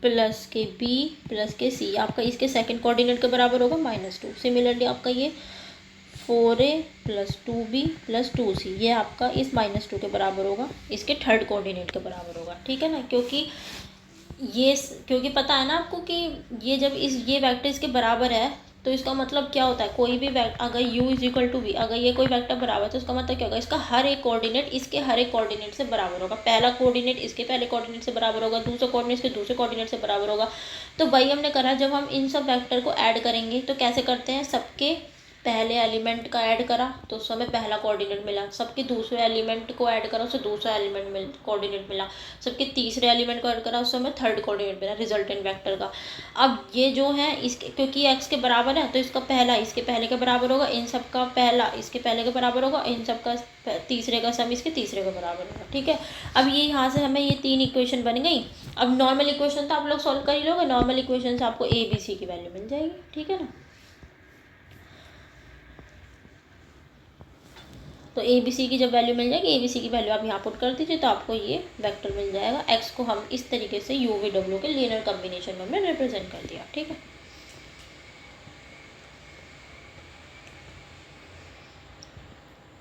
प्लस के बी प्लस के सी, आपका इसके सेकंड कोऑर्डिनेट के बराबर होगा -2। सिमिलरली आपका ये 4a plus 2b plus 2c, ये आपका इस -2 के बराबर होगा, इसके थर्ड कोऑर्डिनेट के बराबर होगा। ठीक है ना, क्योंकि पता है ना आपको कि ये जब ये वेक्टर इसके बराबर है तो इसका मतलब क्या होता है, कोई भी वेक्टर अगर u is equal to V, अगर ये कोई वेक्टर बराबर है तो इसका मतलब क्या होगा, इसका हर एक कोऑर्डिनेट इसके हर एक कोऑर्डिनेट से बराबर होगा। पहला कोऑर्डिनेट इसके पहले कोऑर्डिनेट से बराबर होगा, दूसरा कोऑर्डिनेट इसके दूसरे कोऑर्डिनेट से बराबर होगा। तो वही हमने करा, जब हम इन सब वेक्टर को ऐड करेंगे तो कैसे करते हैं, सबके पहले एलिमेंट का ऐड करा तो उस समय पहला कोऑर्डिनेट मिला, सबके दूसरे एलिमेंट को ऐड करा उससे दूसरा कोऑर्डिनेट मिला, सबके तीसरे एलिमेंट को ऐड करा उस समय थर्ड कोऑर्डिनेट मिला रिजल्टेंट वेक्टर का। अब ये जो है इसके, क्योंकि x के बराबर है तो इसका पहला इसके पहले के बराबर होगा, इन सब का पहला इसके पहले के बराबर होगा, इन सब का तीसरे का सम इसके तीसरे के बराबर होगा। ठीक है, अब ये यहाँ से हमें ये 3 इक्वेशन बन गई। अब नॉर्मल इक्वेशन तो आप लोग सॉल्व कर ही लोगे, नॉर्मल इक्वेशन से आपको ए बी सी की वैल्यू मिल जाएगी। ठीक है ना, तो ए बी सी की जब वैल्यू मिल जाएगी, ए बी सी की वैल्यू आप यहाँ पुट कर दीजिए तो आपको ये वेक्टर मिल जाएगा। एक्स को हम इस तरीके से यू वी डब्ल्यू के लीनियर कॉम्बिनेशन में हमने रिप्रेजेंट कर दिया। ठीक है,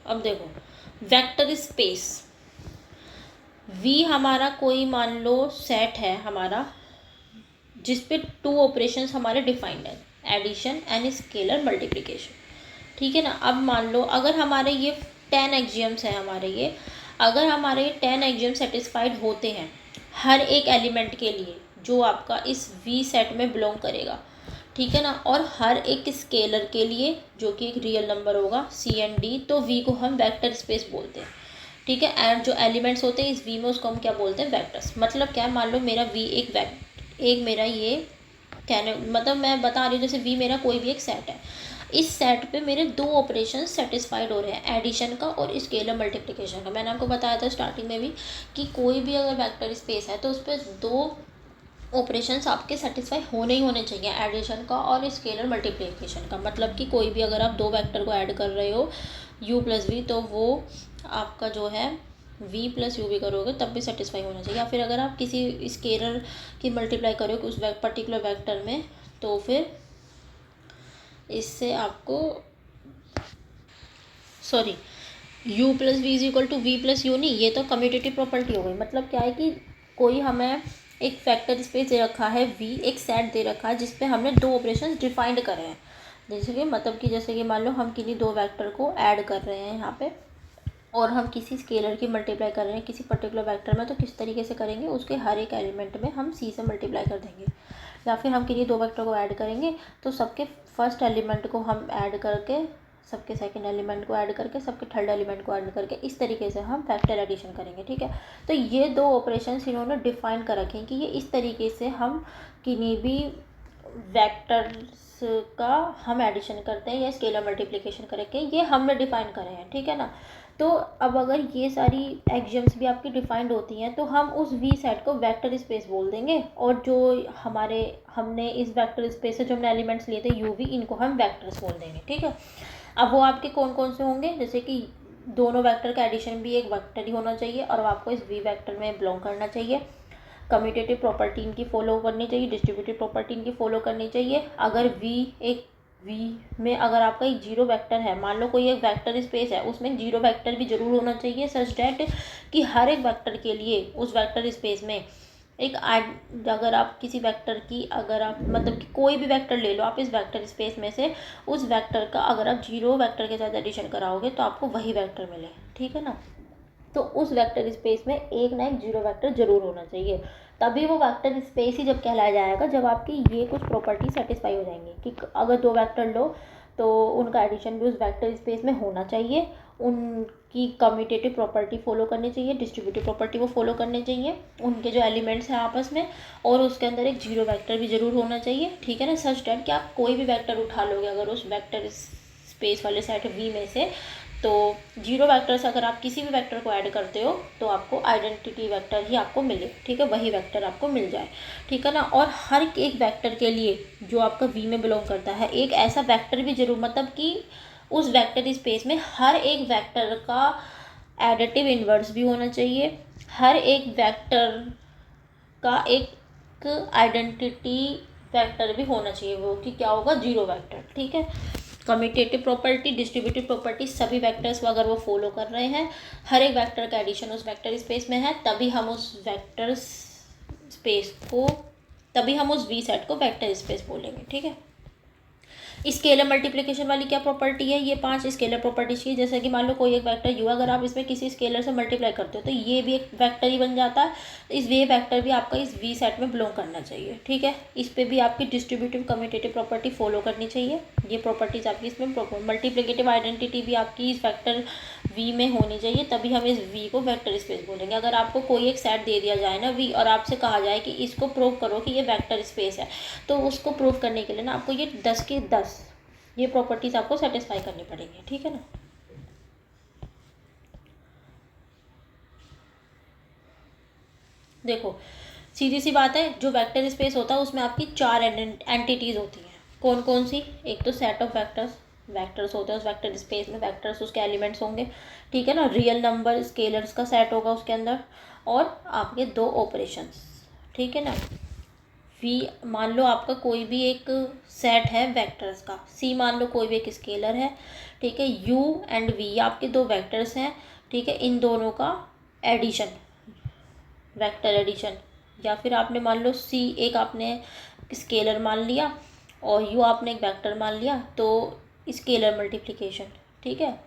अब देखो वेक्टर स्पेस वी हमारा कोई मान लो सेट है हमारा जिसपे 2 ऑपरेशंस हमारे डिफाइंड है, एडिशन एंड स्केलर मल्टीप्लिकेशन। ठीक है ना, अब मान लो अगर हमारे ये 10 एक्सियम्स हैं हमारे ये, अगर हमारे 10 एक्सियम सेटिस्फाइड होते हैं हर एक एलिमेंट के लिए जो आपका इस वी सेट में बिलोंग करेगा, ठीक है ना, और हर एक स्केलर के लिए जो कि एक रियल नंबर होगा सी एंड डी, तो वी को हम वेक्टर स्पेस बोलते हैं। ठीक है, एंड जो एलिमेंट्स होते हैं इस वी में उसको हम क्या बोलते हैं, वेक्टर्स। मतलब क्या है, मान लो मेरा वी एक मेरा ये कहने मतलब मैं बता रही हूँ, जैसे वी मेरा कोई भी एक सेट है, इस सेट पे मेरे 2 ऑपरेशन सेटिस्फाइड हो रहे हैं, एडिशन का और स्केलर मल्टीप्लिकेशन का। मैंने आपको बताया था स्टार्टिंग में भी कि कोई भी अगर वेक्टर स्पेस है तो उस पर 2 ऑपरेशंस आपके सेटिस्फाई होने ही होने चाहिए, एडिशन का और स्केलर मल्टीप्लिकेशन का। मतलब कि कोई भी अगर आप 2 वेक्टर को ऐड कर रहे हो u प्लस वी, तो वो आपका जो है v प्लस यू भी करोगे तब भी सेटिस्फाई होना चाहिए। या फिर अगर आप किसी स्केलर की मल्टीप्लाई करोगे उस पर्टिकुलर वेक्टर में, तो फिर इससे आपको u plus V is equal to V plus U नहीं, ये तो कम्यूटेटिव प्रॉपर्टी हो गई। मतलब क्या है कि कोई हमें एक वेक्टर स्पेस दे रखा है v, एक सेट दे रखा है जिसपे हमने 2 ऑपरेशन डिफाइंड करे हैं। जैसे कि मान लो हम किन्हीं 2 वेक्टर को ऐड कर रहे हैं यहाँ पे, और हम किसी स्केलर की मल्टीप्लाई कर रहे हैं किसी पर्टिकुलर वेक्टर में, तो किस तरीके से करेंगे, उसके हर एक एलिमेंट में हम c से मल्टीप्लाई कर देंगे। या फिर हम किन्हीं 2 वेक्टर को ऐड करेंगे तो सबके फर्स्ट एलिमेंट को हम ऐड करके, सबके सेकंड एलिमेंट को ऐड करके, सबके थर्ड एलिमेंट को ऐड करके, इस तरीके से हम वेक्टर एडिशन करेंगे। ठीक है, तो ये 2 ऑपरेशंस इन्होंने डिफाइन कर रखे हैं कि ये इस तरीके से हम किन्हीं भी वेक्टर्स का हम एडिशन करते हैं या स्केलर मल्टीप्लिकेशन करके, ये हमने डिफाइन करे हैं। ठीक है ना, तो अब अगर ये सारी एक्सियम्स भी आपकी डिफाइंड होती हैं तो हम उस वी सेट को वेक्टर स्पेस बोल देंगे, और जो हमने इस वेक्टर स्पेस से जो हमने एलिमेंट्स लिए थे यू वी, इनको हम वेक्टर्स बोल देंगे। ठीक है, अब वो आपके कौन कौन से होंगे, जैसे कि दोनों वेक्टर का एडिशन भी एक वेक्टर ही होना चाहिए और आपको इस वी वेक्टर में बिलोंग करना चाहिए, कम्यूटेटिव प्रॉपर्टी इनकी फॉलो करनी चाहिए, डिस्ट्रीब्यूटिव प्रॉपर्टी इनकी फॉलो करनी चाहिए। अगर वी में अगर आपका एक 0 वेक्टर है, मान लो कोई एक वेक्टर स्पेस है, उसमें 0 वेक्टर भी जरूर होना चाहिए, सच डैट कि हर एक वेक्टर के लिए उस वेक्टर स्पेस में अगर आप किसी वेक्टर की, अगर आप मतलब कि कोई भी वेक्टर ले लो आप इस वेक्टर स्पेस में से, उस वेक्टर का अगर आप 0 वेक्टर के साथ एडिशन कराओगे तो आपको वही वेक्टर मिले। ठीक है ना, तो उस वेक्टर स्पेस में एक ना एक 0 वेक्टर जरूर होना चाहिए, तभी वो वेक्टर स्पेस ही जब कहलाया जाएगा जब आपकी ये कुछ प्रॉपर्टी सेटिस्फाई हो जाएंगी कि अगर 2 वेक्टर लो तो उनका एडिशन भी उस वेक्टर स्पेस में होना चाहिए, उनकी कम्यूटेटिव प्रॉपर्टी फॉलो करनी चाहिए, डिस्ट्रीब्यूटिव प्रॉपर्टी वो फॉलो करनी चाहिए, उनके जो एलिमेंट्स हैं आपस में, और उसके अंदर एक 0 वेक्टर भी जरूर होना चाहिए। ठीक है ना, सच डैट कि आप कोई भी वेक्टर उठा लोगे अगर उस वेक्टर स्पेस वाले सेट वी में से, तो 0 वेक्टर्स अगर आप किसी भी वेक्टर को ऐड करते हो तो आपको आइडेंटिटी वेक्टर ही आपको मिले। ठीक है, वही वेक्टर आपको मिल जाए। ठीक है ना, और हर एक वेक्टर के लिए जो आपका वी में बिलोंग करता है एक ऐसा वेक्टर भी जरूर, मतलब कि उस वेक्टर स्पेस में हर एक वेक्टर का एडिटिव इन्वर्स भी होना चाहिए, हर एक वेक्टर का एक एक आइडेंटिटी वेक्टर भी होना चाहिए, वो कि क्या होगा, जीरो वेक्टर। ठीक है, कम्यूटेटिव प्रॉपर्टी, डिस्ट्रीब्यूटिव प्रॉपर्टी, सभी वेक्टर्स अगर वो फॉलो कर रहे हैं, हर एक वेक्टर का एडिशन उस वेक्टर स्पेस में है, तभी हम उस वेक्टर स्पेस को, तभी हम उस वी सेट को वेक्टर स्पेस बोलेंगे। ठीक है, स्केलर मल्टीप्लिकेशन वाली क्या प्रॉपर्टी है, ये 5 स्केलर प्रॉपर्टी चाहिए। जैसे कि मान लो कोई एक वेक्टर यू, अगर आप इसमें किसी स्केलर से मल्टीप्लाई करते हो तो ये भी एक वेक्टर ही बन जाता है। तो इस वे वेक्टर भी आपका इस वी सेट में बिलोंग करना चाहिए। ठीक है, इस पर भी आपकी डिस्ट्रीब्यूटिव कम्यूटेटिव प्रॉपर्टी फॉलो करनी चाहिए। ये प्रॉपर्टीज आपकी इसमें, मल्टीप्लिकेटिव आइडेंटिटी भी आपकी इस वेक्टर वी में होनी चाहिए, तभी हम इस वी को वेक्टर स्पेस बोलेंगे। अगर आपको कोई एक सेट दे दिया जाए ना वी, और आपसे कहा जाए कि इसको प्रूव करो कि ये वेक्टर स्पेस है, तो उसको प्रूव करने के लिए ना आपको ये 10 के 10 ये प्रॉपर्टीज आपको सेटिस्फाई करनी पड़ेंगी। ठीक है ना, देखो सीधी सी बात है, जो वेक्टर स्पेस होता है उसमें आपकी 4 एंटिटीज होती हैं। कौन कौन सी, एक तो सेट ऑफ वेक्टर्स, वेक्टर्स होते हैं उस वेक्टर स्पेस में, वेक्टर्स उसके एलिमेंट्स होंगे। ठीक है ना, रियल नंबर स्केलर्स का सेट होगा उसके अंदर, और आपके 2 ऑपरेशंस। ठीक है ना, वी मान लो आपका कोई भी एक सेट है वेक्टर्स का, सी मान लो कोई भी एक स्केलर है। ठीक है, यू एंड वी आपके 2 वेक्टर्स हैं। ठीक है, इन दोनों का एडिशन, वेक्टर एडिशन, या फिर आपने मान लो सी एक आपने स्केलर मान लिया और यू आपने एक वेक्टर मान लिया, तो स्केलर मल्टीप्लिकेशन। ठीक है,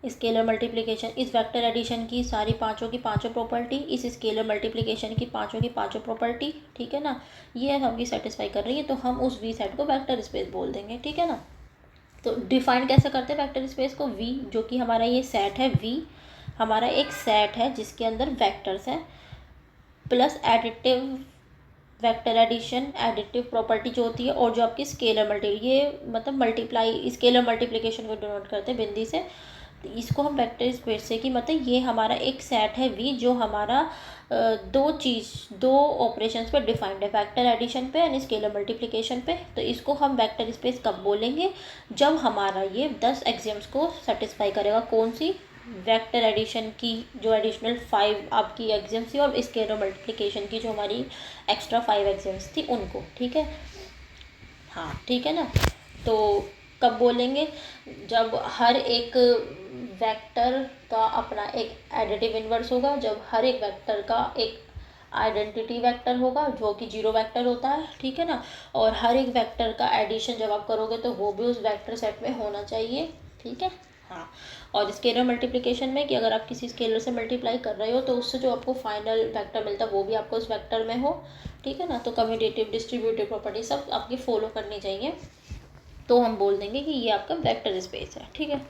स्केलर मल्टीप्लिकेशन, इस वेक्टर एडिशन की सारी पांचों की पांचों प्रॉपर्टी, इस स्केलर मल्टीप्लिकेशन की पांचों प्रॉपर्टी। ठीक है ना, ये हमकी सेटिस्फाई कर रही है, तो हम उस वी सेट को वेक्टर स्पेस बोल देंगे। ठीक है ना, तो डिफाइन कैसे करते हैं वेक्टर स्पेस को, वी जो कि हमारा ये सेट है, वी हमारा एक सेट है जिसके अंदर वेक्टर्स हैं, plus additive vector addition, additive property जो होती है, और जो आपकी स्केलर ये मतलब मल्टीप्लाई, स्केलर मल्टीप्लिकेशन को डिनोट करते हैं बिंदी से। तो इसको हम वेक्टर स्पेस से, कि मतलब ये हमारा एक सेट है वी, जो हमारा दो ऑपरेशंस पे डिफाइंड है, वेक्टर एडिशन पे एंड स्केलर मल्टीप्लिकेशन पे। तो इसको हम वेक्टर स्पेस कब बोलेंगे, जब हमारा ये 10 एक्सियम्स को सेटिस्फाई करेगा। कौन सी, वेक्टर एडिशन की जो एडिशनल 5 आपकी एक्सियम्स थी, और स्केलर मल्टीप्लिकेशन की जो हमारी एक्स्ट्रा 5 एक्सियम्स थी उनको। ठीक है, हाँ ठीक है ना, तो कब बोलेंगे, जब हर एक वेक्टर का अपना एक एडिटिव इन्वर्स होगा, जब हर एक वेक्टर का एक आइडेंटिटी वेक्टर होगा जो कि जीरो वेक्टर होता है। ठीक है ना, और हर एक वेक्टर का एडिशन जब आप करोगे तो वो भी उस वेक्टर सेट में होना चाहिए। ठीक है, हाँ, और स्केलर मल्टीप्लिकेशन में कि अगर आप किसी स्केलर से मल्टीप्लाई कर रहे हो तो उससे जो आपको फाइनल वेक्टर मिलता है वो भी आपको उस वेक्टर में हो। ठीक है ना, तो कम्यूटेटिव डिस्ट्रीब्यूटिव प्रॉपर्टी सब आपकी फॉलो करनी चाहिए, तो हम बोल देंगे कि ये आपका वेक्टर स्पेस है। ठीक है,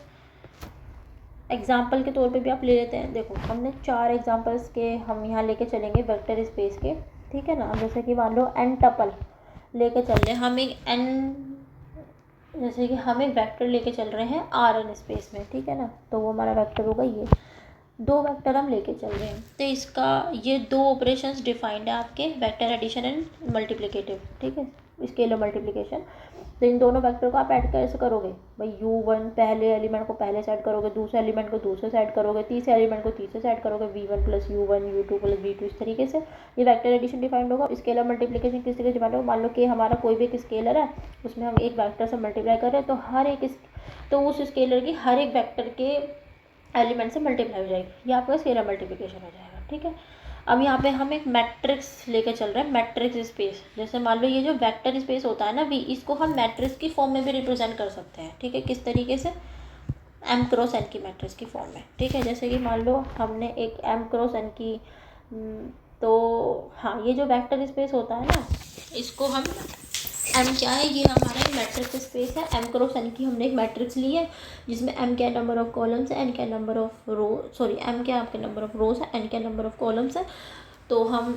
एग्जाम्पल के तौर पे भी आप ले लेते हैं। देखो हमने 4 एग्जाम्पल्स के हम यहाँ लेके चलेंगे वेक्टर स्पेस के। ठीक है ना, जैसे कि मान लो n टपल लेके चल रहे हैं हम, एक n, जैसे कि हम एक वेक्टर लेके चल रहे हैं Rn स्पेस में। ठीक है ना, तो वो हमारा वेक्टर होगा, ये 2 वेक्टर हम लेके चल रहे हैं, तो इसका ये 2 ऑपरेशंस डिफाइंड है आपके, वेक्टर एडिशन एंड मल्टीप्लिकेटिव। ठीक है, स्केलर मल्टीप्लिकेशन। तो इन दोनों वेक्टर को आप ऐड कैसे करोगे भाई, u1 पहले एलिमेंट को पहले से ऐड करोगे, दूसरे एलिमेंट को दूसरे से ऐड करोगे, तीसरे एलिमेंट को तीसरे से ऐड करोगे, v1 plus u1 u2 plus v2, इस तरीके से ये वेक्टर एडिशन डिफाइंड होगा। स्केलर मल्टीप्लिकेशन किस तरीके से डिफाइंड होगा, मान लो कि हमारा कोई भी एक स्केलर है, उसमें हम एक वेक्टर से मल्टीप्लाई कर रहे हैं, तो हर एक तो उस स्केलर की हर एक वेक्टर के एलिमेंट से मल्टीप्लाई हो जाएगी, ये आपका स्केलर मल्टीप्लिकेशन हो जाएगा। ठीक है, अब यहाँ पे हम एक मैट्रिक्स लेकर चल रहे हैं, मैट्रिक्स स्पेस। जैसे मान लो ये जो वेक्टर स्पेस होता है ना वी, इसको हम मैट्रिक्स की फॉर्म में भी रिप्रेजेंट कर सकते हैं। ठीक है, किस तरीके से, m क्रॉस n की मैट्रिक्स की फॉर्म में। ठीक है, जैसे कि मान लो हमने एक m क्रॉस n की, तो हाँ ये जो वेक्टर स्पेस होता है ना, इसको हम m क्या है, ये हमारा एक मैट्रिक्स स्पेस है। m क्रॉस n की हमने एक मैट्रिक्स ली है जिसमें m क्या नंबर ऑफ कॉलम्स है, n क्या number of row, sorry m क्या आपके नंबर ऑफ रोज है, n क्या नंबर ऑफ कॉलम्स है। तो हम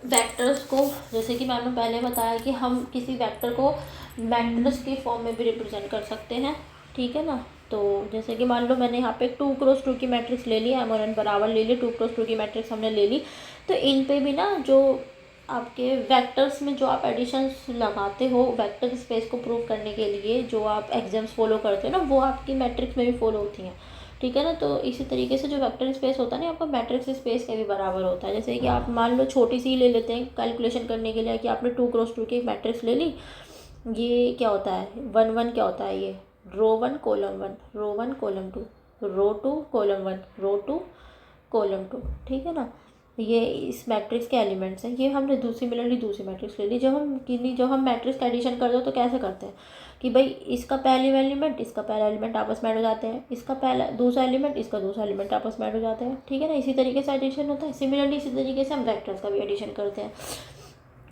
वेक्टर्स को, जैसे कि मैंने पहले बताया कि हम किसी वेक्टर को मैट्रिक्स की फॉर्म में भी रिप्रेजेंट कर सकते हैं। ठीक है ना, तो जैसे कि मान लो मैंने यहाँ पे 2 क्रॉस 2 की मैट्रिक्स ले ली, m और n बराबर ले ली, 2 क्रॉस 2 की मैट्रिक्स हमने ले ली। तो इन पे भी ना जो आपके वेक्टर्स में जो आप एडिशंस लगाते हो वेक्टर स्पेस को प्रूव करने के लिए, जो आप एग्जाम्स फॉलो करते हो ना, वो आपकी मैट्रिक्स में भी फॉलो होती हैं। ठीक है ना। तो इसी तरीके से जो वेक्टर स्पेस होता है ना आपका मैट्रिक्स स्पेस के भी बराबर होता है। जैसे कि आप मान लो छोटी सी ले लेते हैं कैलकुलेशन करने के लिए कि आपने 2x2 की एक मैट्रिक्स ले ली। ये क्या होता है 1 1 क्या होता है, ये रो 1 कॉलम 1 रो 1 कॉलम 2 रो 2 कॉलम 1 रो 2 कॉलम 2, ठीक है ना। ये इस मैट्रिक्स के एलिमेंट्स हैं। ये हमने दूसरी मैट्रिक्स ले ली। जब हम मैट्रिक्स का एडिशन करते हो तो कैसे करते हैं कि भाई इसका पहला एलिमेंट आपस में ऐड हो जाते हैं, इसका पहला दूसरा एलिमेंट इसका दूसरा एलिमेंट आपस में ऐड हो जाते हैं, ठीक है ना। इसी तरीके से एडिशन होता है। सिमिलरली इसी तरीके से हम वेक्टर्स का भी एडिशन करते हैं।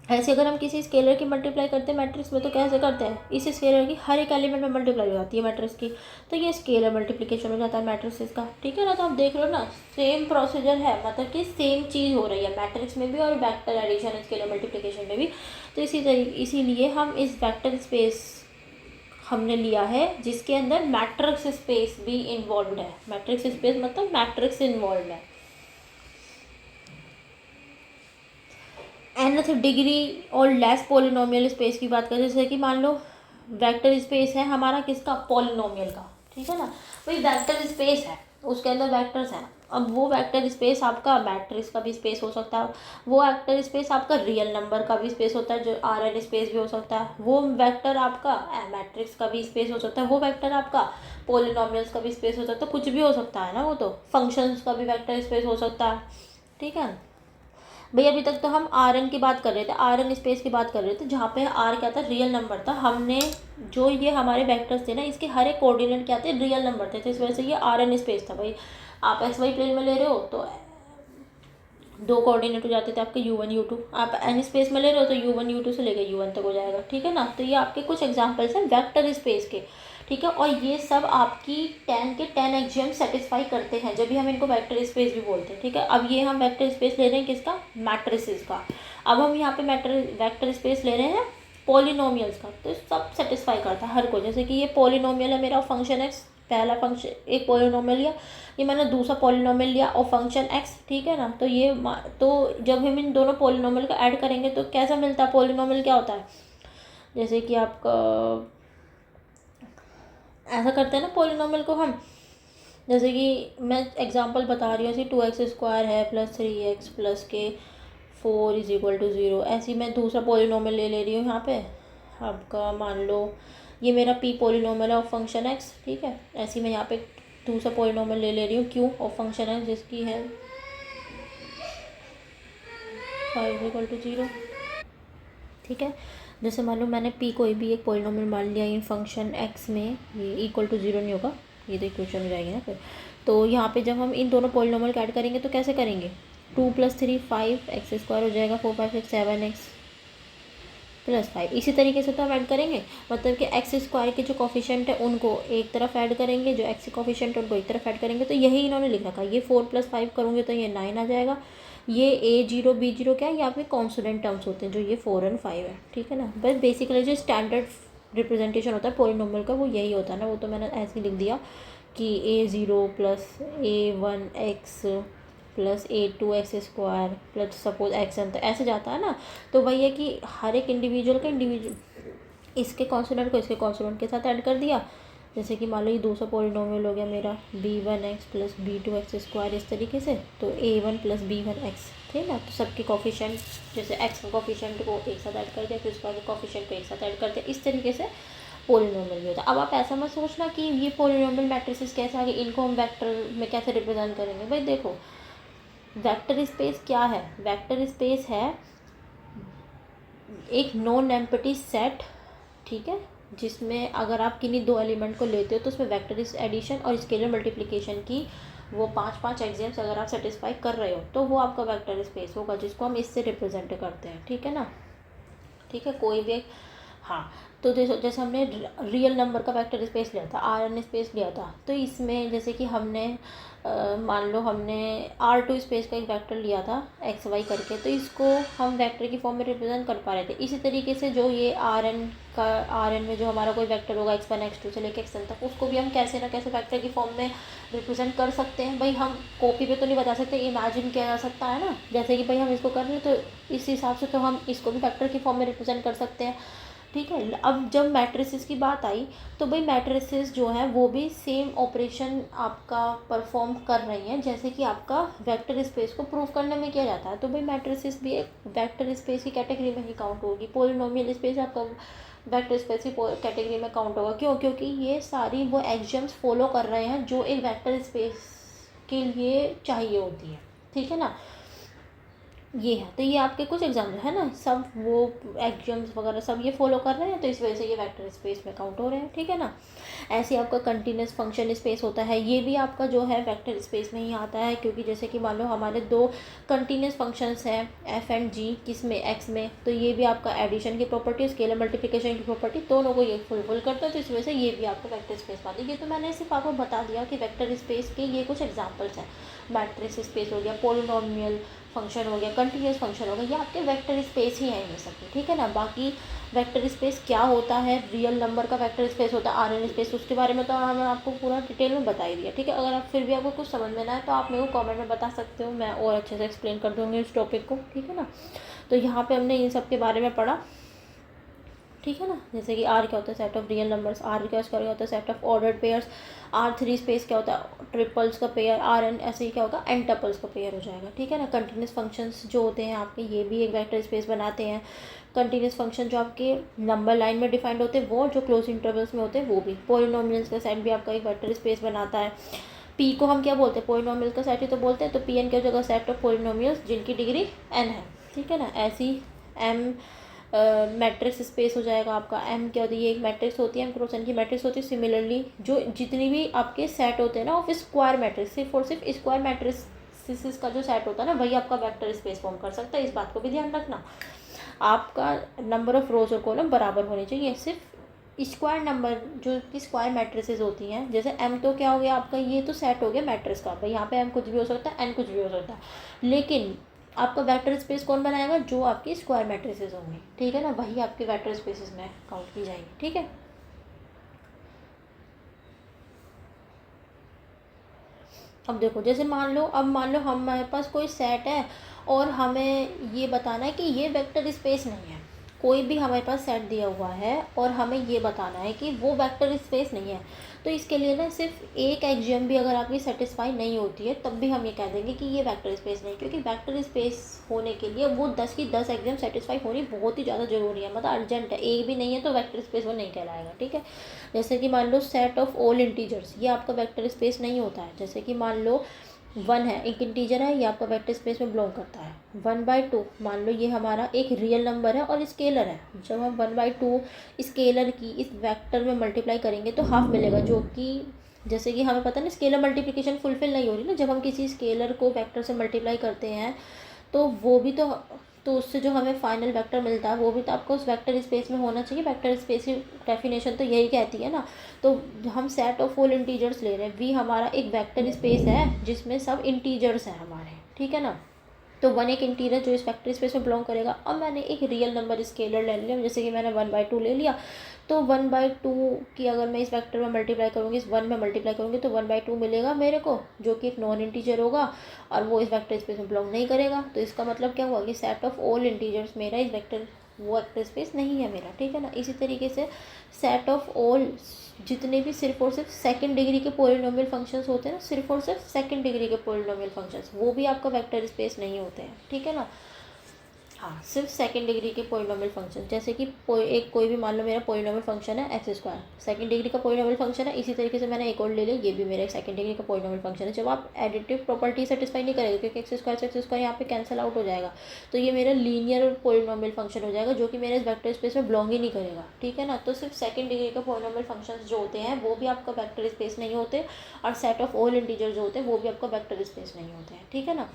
ऐसे अगर हम किसी स्केलर की मल्टीप्लाई करते हैं मैट्रिक्स में तो कैसे करते हैं, इस स्केलर की हर एक एलिमेंट में मल्टीप्लाई हो जाती है मैट्रिक्स की, तो ये स्केलर मल्टीप्लिकेशन हो जाता है मैट्रिक्स का, ठीक है ना। तो आप देख लो ना सेम प्रोसीजर है, मतलब कि सेम चीज़ हो रही है मैट्रिक्स में भी और वेक्टर एडिशन स्केलर मल्टीप्लिकेशन में भी। तो इसीलिए हम इस वेक्टर स्पेस हमने लिया है जिसके अंदर मैट्रिक्स स्पेस भी इन्वॉल्व है। मैट्रिक्स स्पेस मतलब मैट्रिक्स इन्वॉल्व है। nth डिग्री और लेस पॉलिनोमियल स्पेस की बात करें, जैसे कि मान लो वेक्टर स्पेस है हमारा किसका, पॉलिनोमियल का, ठीक है ना। भाई वेक्टर स्पेस है उसके अंदर वेक्टर्स हैं। अब वो वेक्टर स्पेस आपका मैट्रिक्स का भी स्पेस हो सकता है, वो वेक्टर स्पेस आपका रियल नंबर का भी स्पेस होता है जो Rn स्पेस भी हो सकता है, वो वेक्टर आपका मैट्रिक्स का भी स्पेस हो सकता है, वो वेक्टर आपका पॉलिनोमियल्स का भी स्पेस हो सकता है, कुछ भी हो सकता है ना। वो तो फंक्शंस का भी वेक्टर स्पेस हो सकता है, ठीक है। भाई अभी तक तो हम Rn की बात कर रहे थे, Rn स्पेस की बात कर रहे थे, जहाँ पे R क्या था, रियल नंबर था। हमने जो ये हमारे वेक्टर्स थे ना इसके हर एक कोऑर्डिनेट क्या थे, रियल नंबर थे, तो इस वजह से ये Rn स्पेस था। भाई आप XY प्लेन में ले रहे हो तो 2 कोऑर्डिनेट हो जाते थे आपके U1 U2, आप n स्पेस में ले रहे हो तो U1 U2 से लेकर U1 तक हो जाएगा, ठीक है ना। तो ये आपके कुछ एग्जांपल्स हैं वेक्टर स्पेस के, ठीक है। और ये सब आपकी 10 के 10 एक्सियम सेटिस्फाई करते हैं जब भी हम इनको वेक्टर स्पेस भी बोलते हैं, ठीक है। अब ये हम वेक्टर स्पेस ले रहे हैं किसका, मैट्रिसेस का। अब हम यहाँ पे वेक्टर स्पेस ले रहे हैं पॉलिनोमियल्स का, तो सब सेटिस्फाई करता है हर कोई। जैसे कि ये पॉलिनोमियल है मेरा फंक्शन एक्स, पहला फंक्शन एक पॉलिनोमियल लिया, ये मैंने दूसरा पॉलिनोमियल लिया और फंक्शन एक्स, ठीक है ना। तो जब हम इन दोनों पॉलिनोमियल का ऐड करेंगे तो कैसा मिलता है, पॉलिनोमियल क्या होता है, जैसे कि आपका ऐसा करते हैं ना पॉलिनोमियल को हम, जैसे कि मैं एग्जांपल बता रही हूँ, ऐसे 2x² है प्लस 3x प्लस के 4 = 0, ऐसी मैं दूसरा पॉलिनोमियल ले रही हूँ यहाँ पे आपका। मान लो ये मेरा p पॉलिनोमियल है ऑफ फंक्शन x, ठीक है। ऐसी मैं यहाँ पे दूसरा पॉलिनोमियल ले रही हूँ q ऑफ फंक्शन x जिसकी है 5 = 0, ठीक है। जैसे मान लो मैंने p कोई भी एक पॉलिनोमियल मान लिया इन फंक्शन x में, ये = 0 नहीं होगा, ये तो इक्वेशन हो जाएगी ना फिर। तो यहाँ पे जब हम इन दोनों पॉलिनोमियल को ऐड करेंगे तो कैसे करेंगे, 2 + 3 5x² हो जाएगा, 4 5 6 7x + 5। इसी तरीके से तो हम ऐड करेंगे, मतलब कि x² के जो कोफिशिएंट है उनको एक तरफ ऐड करेंगे, जो x के कोफिशिएंट है उनको एक तरफ ऐड करेंगे। तो यही इन्होंने लिख रखा है। ये 4 + 5 करूँगी तो ये 9 आ जाएगा। ये a0 b0 क्या है, ये आपके कॉन्सोनेंट टर्म्स होते हैं जो ये 4 और 5 है, ठीक है ना। बस बेसिकली जो स्टैंडर्ड रिप्रेजेंटेशन होता है पॉलिनोमियल का वो यही होता है ना। वो तो मैंने ऐसे ही लिख दिया कि a0 + a1x + a2x² plus suppose x तो ऐसे जाता है ना। तो वही है कि हर एक इंडिविजुअल इसके कॉन्सोनेंट को इसके कॉन्सोनेंट के साथ ऐड कर दिया। जैसे कि मान लो ये दूसरा पॉलिनोमियल हो गया मेरा b1x + b2x², इस तरीके से। तो a1 + b1x थे ना, तो सबके कोफिशिएंट जैसे x का कोफिशिएंट को एक साथ ऐड कर दिया, फिर उसका कोफिशिएंट को एक साथ ऐड कर दिया, इस तरीके से पॉलिनोमियल भी होता है। अब आप ऐसा मत सोचना कि ये पॉलिनोमियल मैट्रिसेस कैसे आ गए, इनको हम वेक्टर में कैसे रिप्रेजेंट करेंगे। भाई देखो वेक्टर स्पेस क्या है, वेक्टर स्पेस है एक नॉन एम्प्टी सेट, ठीक है, जिसमें अगर आप किन्हीं 2 एलिमेंट को लेते हो तो उसमें वेक्टर एडिशन और स्केलर मल्टीप्लिकेशन की वो 5 एक्सियम्स अगर आप सेटिस्फाई कर रहे हो तो वो आपका वेक्टर स्पेस होगा, जिसको हम इससे रिप्रेजेंट करते हैं, ठीक है ना। ठीक है, कोई भी एक, हाँ। तो जैसे हमने रियल नंबर का वेक्टर स्पेस लिया था, Rn स्पेस लिया था, तो इसमें जैसे कि हमने मान लो हमने R2 स्पेस का एक वेक्टर लिया था xy करके, तो इसको हम वेक्टर की फॉर्म में रिप्रेजेंट कर पा रहे थे। इसी तरीके से जो ये Rn में जो हमारा कोई वेक्टर होगा x1 x2 से लेकर xn तक, उसको भी हम कैसे ना कैसे वेक्टर की फॉर्म में रिप्रेजेंट कर सकते हैं। भाई हम कॉपी पे तो नहीं बता सकते, इमेजिन किया जा सकता है ना। जैसे कि भाई हम इसको कर रहे हैं तो इस हिसाब से तो हम इसको भी वेक्टर की फॉर्म में रिप्रेजेंट कर सकते हैं। ठीक है। अब जब मैट्रिसेस की बात आई तो भाई मैट्रिसेस जो है वो भी सेम ऑपरेशन आपका परफॉर्म कर रही हैं जैसे कि आपका वेक्टर स्पेस को प्रूव करने में किया जाता है। तो भाई मैट्रिसेस भी एक वेक्टर स्पेस की कैटेगरी में ही काउंट होगी। पॉलिनोमियल स्पेस आपका वेक्टर स्पेस की कैटेगरी में काउंट होगा। क्यों? क्योंकि ये सारी वो एक्सियम्स फॉलो कर रहे हैं जो एक वेक्टर स्पेस के लिए चाहिए होती है। ठीक है ना, ये है। तो ये आपके कुछ एग्जाम्पल है ना, सब वो एक्सियम्स वगैरह सब ये फॉलो कर रहे हैं, तो इस वजह से ये वेक्टर स्पेस में काउंट हो रहे हैं। ठीक है ना। ऐसे आपका कंटिन्यूस फंक्शन स्पेस होता है, ये भी आपका जो है वेक्टर स्पेस में ही आता है। क्योंकि जैसे कि मान लो हमारे दो कंटिन्यूस फंक्शंस हैं एफ एंड जी, किस में, एक्स में, तो ये भी आपका एडिशन की प्रॉपर्टी, स्केलर मल्टीप्लिकेशन की प्रॉपर्टी, दोनों को ये फुलफिल करता है। तो इस वजह से ये भी आपका वेक्टर स्पेस पाते हैं। ये तो मैंने सिर्फ आपको बता दिया कि वेक्टर स्पेस के ये कुछ एग्जाम्पल्स हैं। मैट्रिक्स स्पेस हो गया, पोलिनोमियल फंक्शन हो गया, कंटिन्यूस फंक्शन हो गया, ये आपके वेक्टर स्पेस ही है इनमें सब। ठीक है ना। बाकी वेक्टर स्पेस क्या होता है, रियल नंबर का वेक्टर स्पेस होता है, आर एन स्पेस, उसके बारे में तो मैंने आपको पूरा डिटेल में बता ही दिया। ठीक है। अगर आप फिर भी आपको कुछ समझ में ना है तो आप मेरे को कमेंट में बता सकते हो, मैं और अच्छे से एक्सप्लेन कर दूँगी इस टॉपिक को। ठीक है ना। तो यहाँ पर हमने इन सब के बारे में पढ़ा। ठीक है ना। जैसे कि आर क्या होता है, set of real numbers, R क्या होता है, set of ordered pairs, R three space क्या होता है, ट्रिपल्स का पेयर, आर एन ऐसे ही क्या होगा, एन टपल्स का पेयर हो जाएगा। ठीक है ना। कंटिन्यूस फंक्शंस जो होते हैं आपके, ये भी एक वेक्टर स्पेस बनाते हैं। कंटिन्यूस फंक्शन जो आपके नंबर लाइन में डिफाइंड होते हैं वो, जो क्लोज इंटरवल्स में होते हैं वो भी। पॉलिनोमियल्स का सेट भी आपका एक वेक्टर स्पेस बनाता है। पी को हम क्या बोलते हैं, पॉलिनोमियल का सेट ही तो बोलते हैं। तो पी एन क्या जगह, सेट ऑफ पॉलिनोमियल्स जिनकी डिग्री एन है। ठीक है ना। ऐसी एम मैट्रिक्स स्पेस हो जाएगा आपका। एम क्या होती है, ये एक मैट्रिक्स होती है, एम क्रॉस एन की मैट्रिक्स होती है। सिमिलरली जो जितनी भी आपके सेट होते हैं ना ऑफ स्क्वायर मैट्रिक्स, सिर्फ और सिर्फ स्क्वायर मैट्रिक्स का जो सेट होता है ना वही आपका वेक्टर स्पेस फॉर्म कर सकता है। इस बात को भी ध्यान रखना। आपका नंबर ऑफ रोज और कॉलम बराबर होने चाहिए। सिर्फ स्क्वायर नंबर जो कि स्क्वायर मैट्रिसेस होती हैं, जैसे एम तो क्या हो गया आपका, ये तो सेट हो गया मैट्रिक्स का, भाई यहाँ पे एम कुछ भी हो सकता है, एन कुछ भी हो सकता है। लेकिन आपका वेक्टर स्पेस कौन बनाएगा, जो आपकी स्क्वायर मैट्रिसेस होंगी। ठीक है ना, वही आपके वेक्टर स्पेसेस में काउंट की जाएंगी। ठीक है। अब देखो, जैसे मान लो हमारे पास कोई सेट है और हमें ये बताना है कि ये वेक्टर स्पेस नहीं है। कोई भी हमारे पास सेट दिया हुआ है और हमें ये बताना है कि वो वेक्टर स्पेस नहीं है। तो इसके लिए ना सिर्फ एक एक्सियम भी अगर आपकी सेटिस्फाई नहीं होती है तब भी हम ये कह देंगे कि ये वेक्टर स्पेस नहीं। क्योंकि वेक्टर स्पेस होने के लिए वो 10 की 10 एक्सियम सेटिस्फाई होनी बहुत ही ज़्यादा ज़रूरी है, मतलब अर्जेंट है। एक भी नहीं है तो वेक्टर स्पेस वो नहीं कहलाएगा। ठीक है। जैसे कि मान लो सेट ऑफ ऑल इंटीजर्स, ये आपका वेक्टर स्पेस नहीं होता है। जैसे कि मान लो 1 है, एक इंटीजर है, ये आपका वेक्टर स्पेस में बिलोंग करता है। 1/2 मान लो ये हमारा एक रियल नंबर है और स्केलर है। जब हम 1/2 स्केलर की इस वेक्टर में मल्टीप्लाई करेंगे तो हाफ मिलेगा, जो कि जैसे कि हमें पता है ना स्केलर मल्टीप्लिकेशन फुलफिल नहीं हो रही ना, जब हम किसी स्केलर को वेक्टर से मल्टीप्लाई करते हैं तो वो भी तो उससे जो हमें फाइनल वेक्टर मिलता है वो भी तो आपको उस वेक्टर स्पेस में होना चाहिए। वेक्टर स्पेस की डेफिनेशन तो यही कहती है ना। तो हम सेट ऑफ ऑल इंटीजर्स ले रहे हैं, वी हमारा एक वेक्टर स्पेस है जिसमें सब इंटीजर्स हैं हमारे। ठीक है ना। तो 1 एक इंटीजर जो इस वेक्टर स्पेस में बिलोंग करेगा। अब मैंने एक रियल नंबर स्केलर ले लिया, जैसे कि मैंने 1/2 ले लिया। तो 1/2 की अगर मैं इस वेक्टर में मल्टीप्लाई करूँगी, इस 1 में मल्टीप्लाई करूँगी तो 1/2 मिलेगा मेरे को, जो कि एक नॉन इंटीजर होगा और वो इस वेक्टर स्पेस में बिलोंग नहीं करेगा। तो इसका मतलब क्या हुआ कि सेट ऑफ ऑल इंटीजर्स मेरा इस वेक्टर वो वेक्टर स्पेस नहीं है मेरा। ठीक है ना। इसी तरीके से सेट ऑफ ऑल जितने भी सिर्फ और सिर्फ सेकंड डिग्री के पॉलिनोमियल फंक्शंस होते हैं ना, सिर्फ और सिर्फ सेकंड डिग्री के पॉलिनोमियल फंक्शंस, वो भी आपका वेक्टर स्पेस नहीं होते हैं। ठीक है ना। हाँ, सिर्फ सेकंड डिग्री के पॉलिनोमियल फंक्शन, जैसे कि कोई भी मान लो मेरा पॉलिनोमियल फंक्शन है x², सेकंड डिग्री का पॉलिनोमियल फंक्शन है। इसी तरीके से मैंने एक और ले लिया, ये भी मेरा एक सेकंड डिग्री का पॉलिनोमियल फंक्शन है। जब आप एडिटिव प्रॉपर्टी सेटिस्फाई नहीं करेंगे क्योंकि x² से x² यहाँ पे कैंसिल आउट हो जाएगा, तो ये मेरा लीनियर पॉलिनोमियल फंक्शन हो जाएगा, जो कि मेरे इस वेक्टर स्पेस में बिलोंग ही नहीं करेगा। ठीक है ना। तो सिर्फ सेकंड डिग्री का पॉलिनोमियल फंक्शन जो होते हैं वो भी आपका वेक्टर स्पेस नहीं होते, और सेट ऑफ ऑल इंटीजर जो होते हैं वो भी आपका वेक्टर स्पेस नहीं होते हैं। ठीक है ना।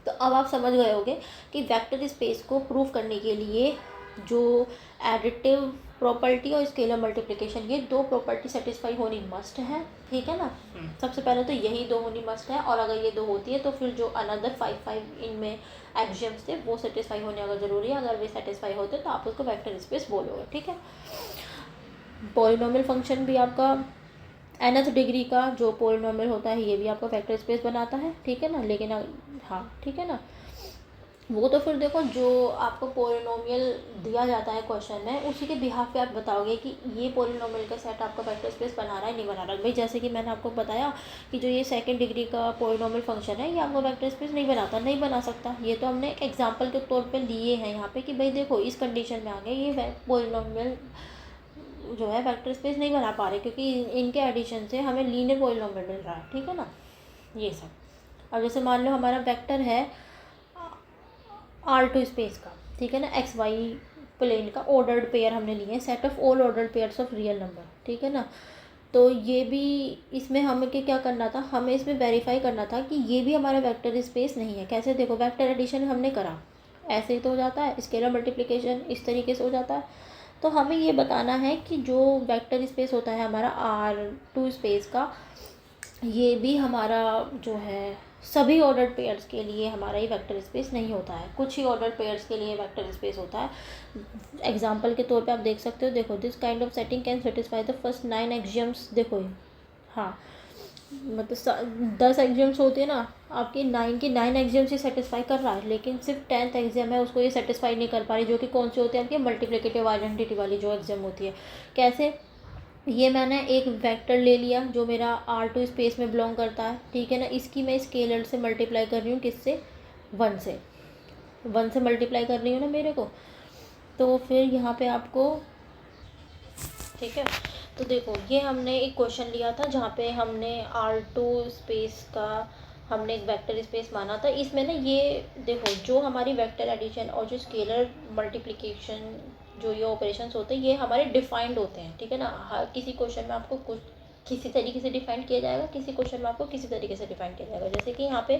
तो अब आप समझ गए होंगे कि वेक्टर स्पेस को प्रूव करने के लिए जो एडिटिव प्रॉपर्टी और स्केलर मल्टीप्लिकेशन, ये दो प्रॉपर्टी सेटिस्फाई होनी मस्ट है। ठीक है ना। सबसे पहले तो यही दो होनी मस्ट है, और अगर ये दो होती है तो फिर जो अनदर 5 इनमें एक्सियम्स थे वो सेटिस्फाई होने अगर ज़रूरी है। अगर वे सेटिस्फाई होते तो आप उसको वेक्टर स्पेस बोलोगे। ठीक है। पॉलिनोमियल फंक्शन भी आपका nth डिग्री का जो पॉलिनोमियल होता है ये भी आपका वेक्टर स्पेस बनाता है। ठीक है ना। लेकिन हाँ, ठीक है ना। वो तो फिर देखो जो आपको पोलिनोमियल दिया जाता है क्वेश्चन में, उसी के बिहाफ पे आप बताओगे कि ये पोलिनोमियल का सेट आपका वेक्टर स्पेस बना रहा है नहीं बना रहा। भाई जैसे कि मैंने आपको बताया कि जो ये सेकंड डिग्री का पोलिनोमियल फंक्शन है ये आपको वेक्टर स्पेस नहीं बनाता, नहीं बना सकता। ये तो हमने एग्जाम्पल के तौर पर लिए हैं यहाँ पे कि भाई देखो इस कंडीशन में आ गए ये पोलिनोमियल जो है वेक्टर स्पेस नहीं बना पा रहे, क्योंकि इनके एडिशन से हमें लीनियर पोलिनोमियल मिल रहा है, ठीक है ना। ये सब अब जैसे मान लो हमारा वेक्टर है R2 स्पेस का, ठीक है ना, एक्स वाई प्लेन का ऑर्डर्ड पेयर हमने लिए हैं, set of all ordered pairs of real number, ठीक है ना। तो ये भी इसमें हमें क्या करना था, हमें इसमें वेरीफाई करना था कि ये भी हमारा वेक्टर स्पेस नहीं है। कैसे, देखो वेक्टर एडिशन हमने करा, ऐसे ही तो हो जाता है, स्केलर मल्टीप्लिकेशन इस तरीके से हो जाता है। तो हमें ये बताना है कि जो वेक्टर स्पेस होता है हमारा R2 स्पेस का, ये भी हमारा जो है सभी ऑर्डर्ड पेयर्स के लिए हमारा ये वेक्टर स्पेस नहीं होता है, कुछ ही ऑर्डर्ड पेयर्स के लिए वेक्टर स्पेस होता है। एग्जांपल के तौर पे आप देख सकते हो, देखो this kind of setting can satisfy the first 9 axioms. देखो हाँ, मतलब 10 एक्सियम्स होते हैं ना, आपकी 9 की 9 एक्सियम्स ही सेटिस्फाई कर रहा है, लेकिन सिर्फ 10th एक्सियम है उसको ये सेटिस्फाई नहीं कर पा रही, जो कि कौन सी होती है आपकी मल्टीप्लिकेटिव आइडेंटिटी वाली जो एक्सियम होती है। कैसे, ये मैंने एक वेक्टर ले लिया जो मेरा R2 स्पेस में बिलोंग करता है, ठीक है ना, इसकी मैं स्केलर से मल्टीप्लाई कर रही हूँ, किससे, 1 से, 1 से मल्टीप्लाई कर रही हूँ ना मेरे को। तो फिर यहाँ पे आपको, ठीक है, तो देखो ये हमने एक क्वेश्चन लिया था जहाँ पे हमने R2 स्पेस का हमने एक वेक्टर स्पेस माना था। इसमें ना ये देखो जो हमारी वेक्टर एडिशन और जो स्केलर मल्टीप्लिकेशन जो ये ऑपरेशंस होते हैं ये हमारे डिफाइंड होते हैं, ठीक है ना। हर किसी क्वेश्चन में आपको कुछ किसी तरीके से डिफाइन किया जाएगा, किसी क्वेश्चन में आपको किसी तरीके से डिफाइन किया जाएगा। जैसे कि यहाँ पे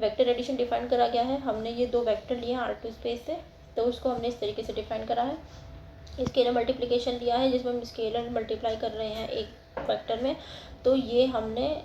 वेक्टर एडिशन डिफाइन करा गया है, हमने ये 2 वेक्टर लिए हैं R2 स्पेस से, तो उसको हमने इस तरीके से डिफाइन करा है। स्केलर मल्टीप्लिकेशन दिया है जिसमें हम स्केलर मल्टीप्लाई कर रहे हैं एक वेक्टर में, तो ये हमने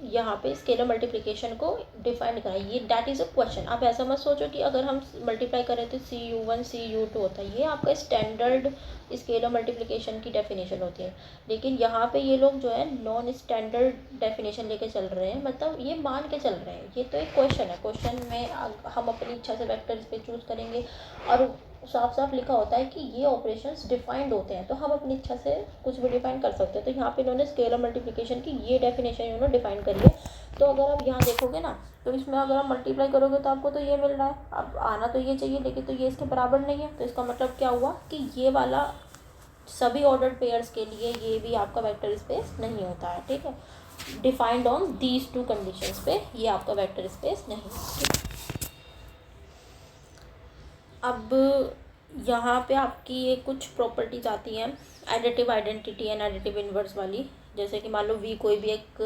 यहाँ पे स्केलर मल्टीप्लिकेशन को डिफाइन करा है। ये दैट इज़ अ क्वेश्चन। आप ऐसा मत सोचो कि अगर हम मल्टीप्लाई करें तो CU1 CU2 होता है, ये आपका स्टैंडर्ड स्केलर मल्टीप्लिकेशन की डेफिनेशन होती है। लेकिन यहाँ पे ये लोग जो है नॉन स्टैंडर्ड डेफिनेशन लेके चल रहे हैं, मतलब ये मान के चल रहे हैं। ये तो एक क्वेश्चन है, क्वेश्चन में हम अपनी इच्छा से वेक्टर स्पेस चूज़ करेंगे और साफ साफ लिखा होता है कि ये ऑपरेशंस डिफाइंड होते हैं, तो हम अपनी इच्छा से कुछ भी डिफाइन कर सकते हैं। तो यहाँ पे इन्होंने स्केलर मल्टीप्लिकेशन की ये डेफिनेशन इन्होंने डिफाइन करी है। तो अगर आप यहाँ देखोगे ना, तो इसमें अगर आप मल्टीप्लाई करोगे तो आपको तो ये मिल रहा है, अब आना तो ये चाहिए, लेकिन तो ये इसके बराबर नहीं है। तो इसका मतलब क्या हुआ कि ये वाला सभी ऑर्डर्ड पेयर्स के लिए ये भी आपका वेक्टर स्पेस नहीं होता है, ठीक है। डिफाइंड ऑन दीज 2 कंडीशंस पे ये आपका वेक्टर स्पेस नहीं है। अब यहाँ पे आपकी ये कुछ प्रॉपर्टीज आती हैं additive identity and additive inverse वाली। जैसे कि मान लो V कोई भी एक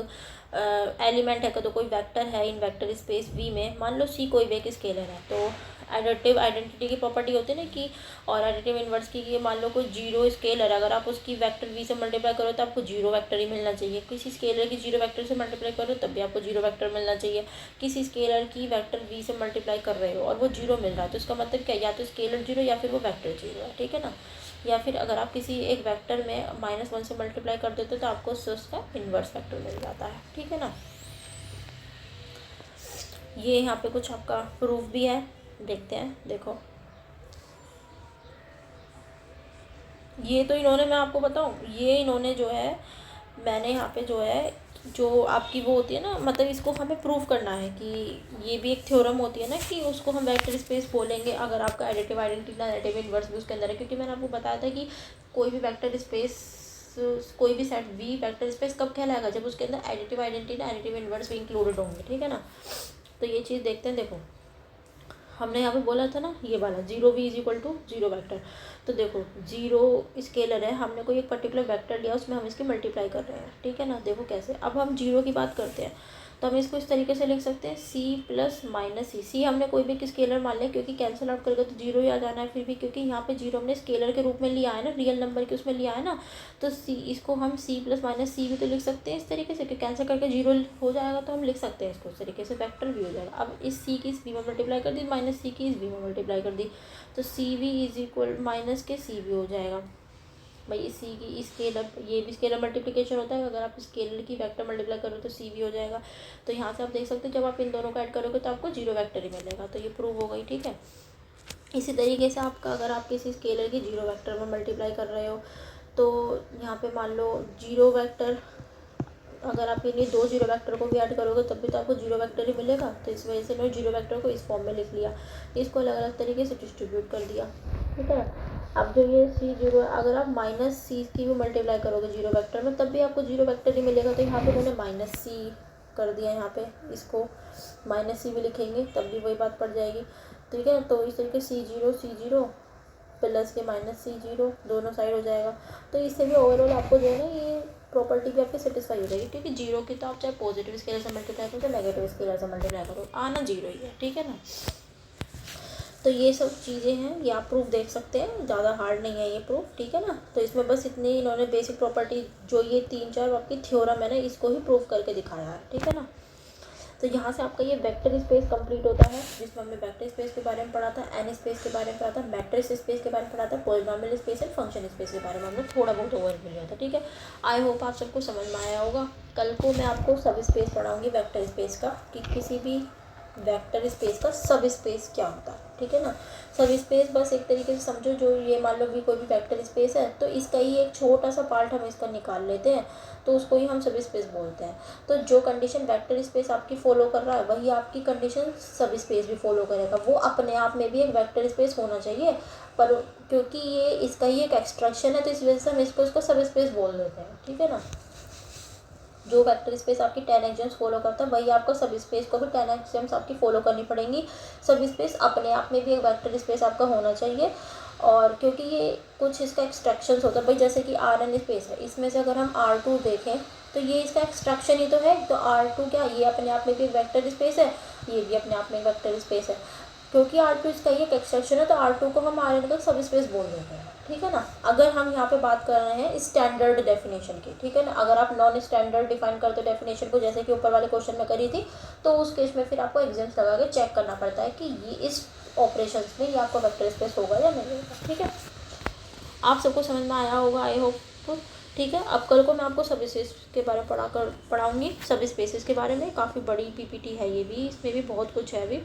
एलिमेंट है, तो कोई वेक्टर है इन वेक्टर स्पेस V में, मान लो C कोई भी एक स्केलर है, तो एडिटिव आइडेंटिटी की प्रॉपर्टी होती है ना कि, और एडिटिव इन्वर्स की कि मान लो कोई 0 स्केलर है, अगर आप उसकी वेक्टर V से मल्टीप्लाई करो तो आपको 0 वेक्टर ही मिलना चाहिए। किसी स्केलर की 0 वेक्टर से मल्टीप्लाई करो तब भी आपको 0 वेक्टर मिलना चाहिए। किसी स्केलर की वेक्टर V से मल्टीप्लाई कर रहे हो और वो 0 मिल रहा है, तो इसका मतलब क्या, या तो स्केलर 0 या फिर वो वेक्टर 0 है, ठीक है ना। या फिर अगर आप किसी एक वेक्टर में -1 से मल्टीप्लाई कर देते हो तो आपको उसका इन्वर्स वेक्टर मिल जाता है, ठीक है ना। ये यहाँ पे कुछ आपका प्रूफ भी है, देखते हैं। देखो ये तो इन्होंने, मैं आपको बताऊँ, ये इन्होंने जो है, मैंने यहाँ पे जो है जो आपकी वो होती है ना, मतलब इसको हमें प्रूव करना है कि ये भी एक थ्योरम होती है ना कि उसको हम वेक्टर स्पेस बोलेंगे अगर आपका एडिटिव आइडेंटिटी ना एडिटिव इन्वर्स भी उसके अंदर है। क्योंकि मैंने आपको बताया था कि कोई भी वेक्टर स्पेस, कोई भी सेट V वेक्टर स्पेस कब कहलाएगा, जब उसके अंदर एडिटिव आइडेंटिटी ना एडिटिव इन्वर्स भी इंक्लूडेड होंगे, ठीक है ना। तो ये चीज़ देखते हैं। देखो हमने यहाँ पे बोला था ना ये वाला 0V is equal to 0 vector, तो देखो 0 स्केलर है, हमने कोई एक पर्टिकुलर वेक्टर लिया, उसमें हम इसकी मल्टीप्लाई कर रहे हैं, ठीक है ना। देखो कैसे, अब हम 0 की बात करते हैं तो हम इसको इस तरीके से लिख सकते हैं C प्लस माइनस C हमने कोई भी स्केलर मान लिया, क्योंकि कैंसिल आउट करेगा तो 0 ही आ जाना है फिर भी, क्योंकि यहाँ पे 0 हमने स्केलर के रूप में लिया है ना, रियल नंबर के उसमें लिया है ना। तो C इसको हम C प्लस माइनस C भी तो लिख सकते हैं इस तरीके से, क्योंकि कैंसिल करके 0 हो जाएगा, तो हम लिख सकते हैं इसको इस तरीके से, वेक्टर भी हो जाएगा। अब इस C की इस B में मल्टीप्लाई कर दी, माइनस C की इस B में मल्टीप्लाई कर दी, तो CV इज इक्वल माइनस के CV हो जाएगा, भाई इस सी की स्केलर, ये भी स्केलर मल्टीप्लिकेशन होता है, अगर आप स्केलर की वेक्टर मल्टीप्लाई करो तो सी भी हो जाएगा। तो यहाँ से आप देख सकते हैं जब आप इन दोनों को ऐड करोगे तो आपको जीरो वेक्टर ही मिलेगा, तो ये प्रूव हो गई, ठीक है। इसी तरीके से आपका अगर आप किसी स्केलर की जीरो वेक्टर में मल्टीप्लाई कर रहे हो तो यहाँ पे मान लो जीरो वेक्टर, अगर आप इन्हीं दो जीरो वेक्टर को भी ऐड करोगे तब भी तो आपको जीरो वेक्टर ही मिलेगा। तो इस वजह से मैंने जीरो वेक्टर को इस फॉर्म में लिख लिया, इसको अलग अलग तरीके से डिस्ट्रीब्यूट कर दिया, ठीक है। अब जो ये सी जीरो, अगर आप माइनस सी की भी मल्टीप्लाई करोगे जीरो वेक्टर में तब भी आपको जीरो वेक्टर ही मिलेगा। तो यहाँ पे मैंने माइनस सी कर दिया, यहाँ पे इसको माइनस सी भी लिखेंगे तब भी वही बात पड़ जाएगी, ठीक है। तो इस तरीके सी जीरो प्लस के माइनस सी जीरो दोनों साइड हो जाएगा। तो इससे भी ओवरऑल आपको जो है ना ये प्रॉपर्टी भी आपकी सेटिस्फाई हो जाएगी, क्योंकि जीरो की तो आप चाहे पॉजिटिव स्केलर से मल्टीप्लाई करो चाहे नेगेटिव स्केलर से मल्टीप्लाई करो, आना जीरो ही है, ठीक है ना। तो ये सब चीज़ें हैं, ये आप प्रूफ देख सकते हैं, ज़्यादा हार्ड नहीं है ये प्रूफ, ठीक है ना। तो इसमें बस इतनी इन्होंने बेसिक प्रॉपर्टी जो ये 3-4 आपकी थ्योरम है ना इसको ही प्रूफ करके दिखाया है, ठीक है ना। तो यहाँ से आपका ये वेक्टर स्पेस कंप्लीट होता है, जिसमें हमने वेक्टर स्पेस के बारे में पढ़ा था, एन स्पेस के बारे में पढ़ा था, मैट्रिक्स स्पेस के बारे में पढ़ा था, polynomial space and function space के बारे में हमने थोड़ा बहुत ओवरव्यू लिया था, ठीक है। आई होप आप सबको समझ में आया होगा। कल को मैं आपको सब स्पेस पढ़ाऊँगी वेक्टर स्पेस का, कि किसी भी वेक्टर स्पेस का सब स्पेस क्या होता है, ठीक है ना। सब स्पेस बस एक तरीके से समझो, जो ये मान लो भी कोई भी वेक्टर स्पेस है तो इसका ही एक छोटा सा पार्ट हम इसका निकाल लेते हैं तो उसको ही हम सब स्पेस बोलते हैं। तो जो कंडीशन वेक्टर स्पेस आपकी फॉलो कर रहा है वही आपकी कंडीशन सब स्पेस भी फॉलो करेगा। वो अपने आप में भी एक वेक्टर स्पेस होना चाहिए, पर क्योंकि ये इसका ही एक एक्सट्रैक्शन है तो इस वजह से हम इसको सब स्पेस बोल देते हैं, ठीक है ना। जो वेक्टर स्पेस आपकी 10 एक्सियम्स फॉलो करता है वही आपको सब स्पेस को भी 10 एक्सियम्स आपकी फॉलो करनी पड़ेंगी। सब स्पेस अपने आप में भी एक वेक्टर स्पेस आपका होना चाहिए, और क्योंकि ये कुछ इसका एक्सट्रैक्शंस होता है भाई, जैसे कि Rn स्पेस है, इसमें से अगर हम R2 देखें तो ये इसका एक्सट्रैक्शन ही तो है। तो R2 क्या, ये अपने आप में भी एक वेक्टर स्पेस है, ये भी अपने आप में एक वेक्टर स्पेस है। क्योंकि R2 इसका ही एक एक्सट्रैक्शन है तो R2 को हम Rn का सब स्पेस बोल देते हैं, ठीक है ना। अगर हम यहाँ पे बात कर रहे हैं स्टैंडर्ड डेफिनेशन की, ठीक है ना। अगर आप नॉन स्टैंडर्ड डिफाइन करते हो डेफिनेशन को, जैसे कि ऊपर वाले क्वेश्चन में करी थी, तो उस केस में फिर आपको एग्जाम्स लगा के चेक करना पड़ता है कि ये इस ऑपरेशंस में ये आपको वेक्टर स्पेस होगा या नहीं होगा, ठीक है। आप सबको समझ में आया होगा आई होप, ठीक है। अब कल को मैं आपको सब स्पेस के बारे में पढ़ाऊँगी, सब स्पेसेस के बारे में। काफ़ी बड़ी पीपीटी है ये भी, इसमें भी बहुत कुछ है, अभी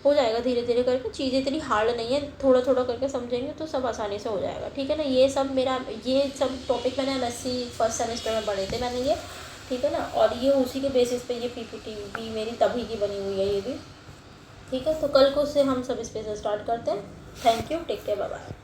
हो जाएगा धीरे धीरे करके, चीज़ें इतनी हार्ड नहीं है, थोड़ा थोड़ा करके समझेंगे तो सब आसानी से हो जाएगा, ठीक है ना। ये सब टॉपिक मैंने MSc फर्स्ट सेमेस्टर में पढ़े थे मैंने ये, ठीक है ना। और ये उसी के बेसिस पे ये पीपीटी भी मेरी तभी की बनी हुई है ये भी, ठीक है। तो कल को से हम सब स्पेस स्टार्ट करते हैं। Thank you, take care, bye bye.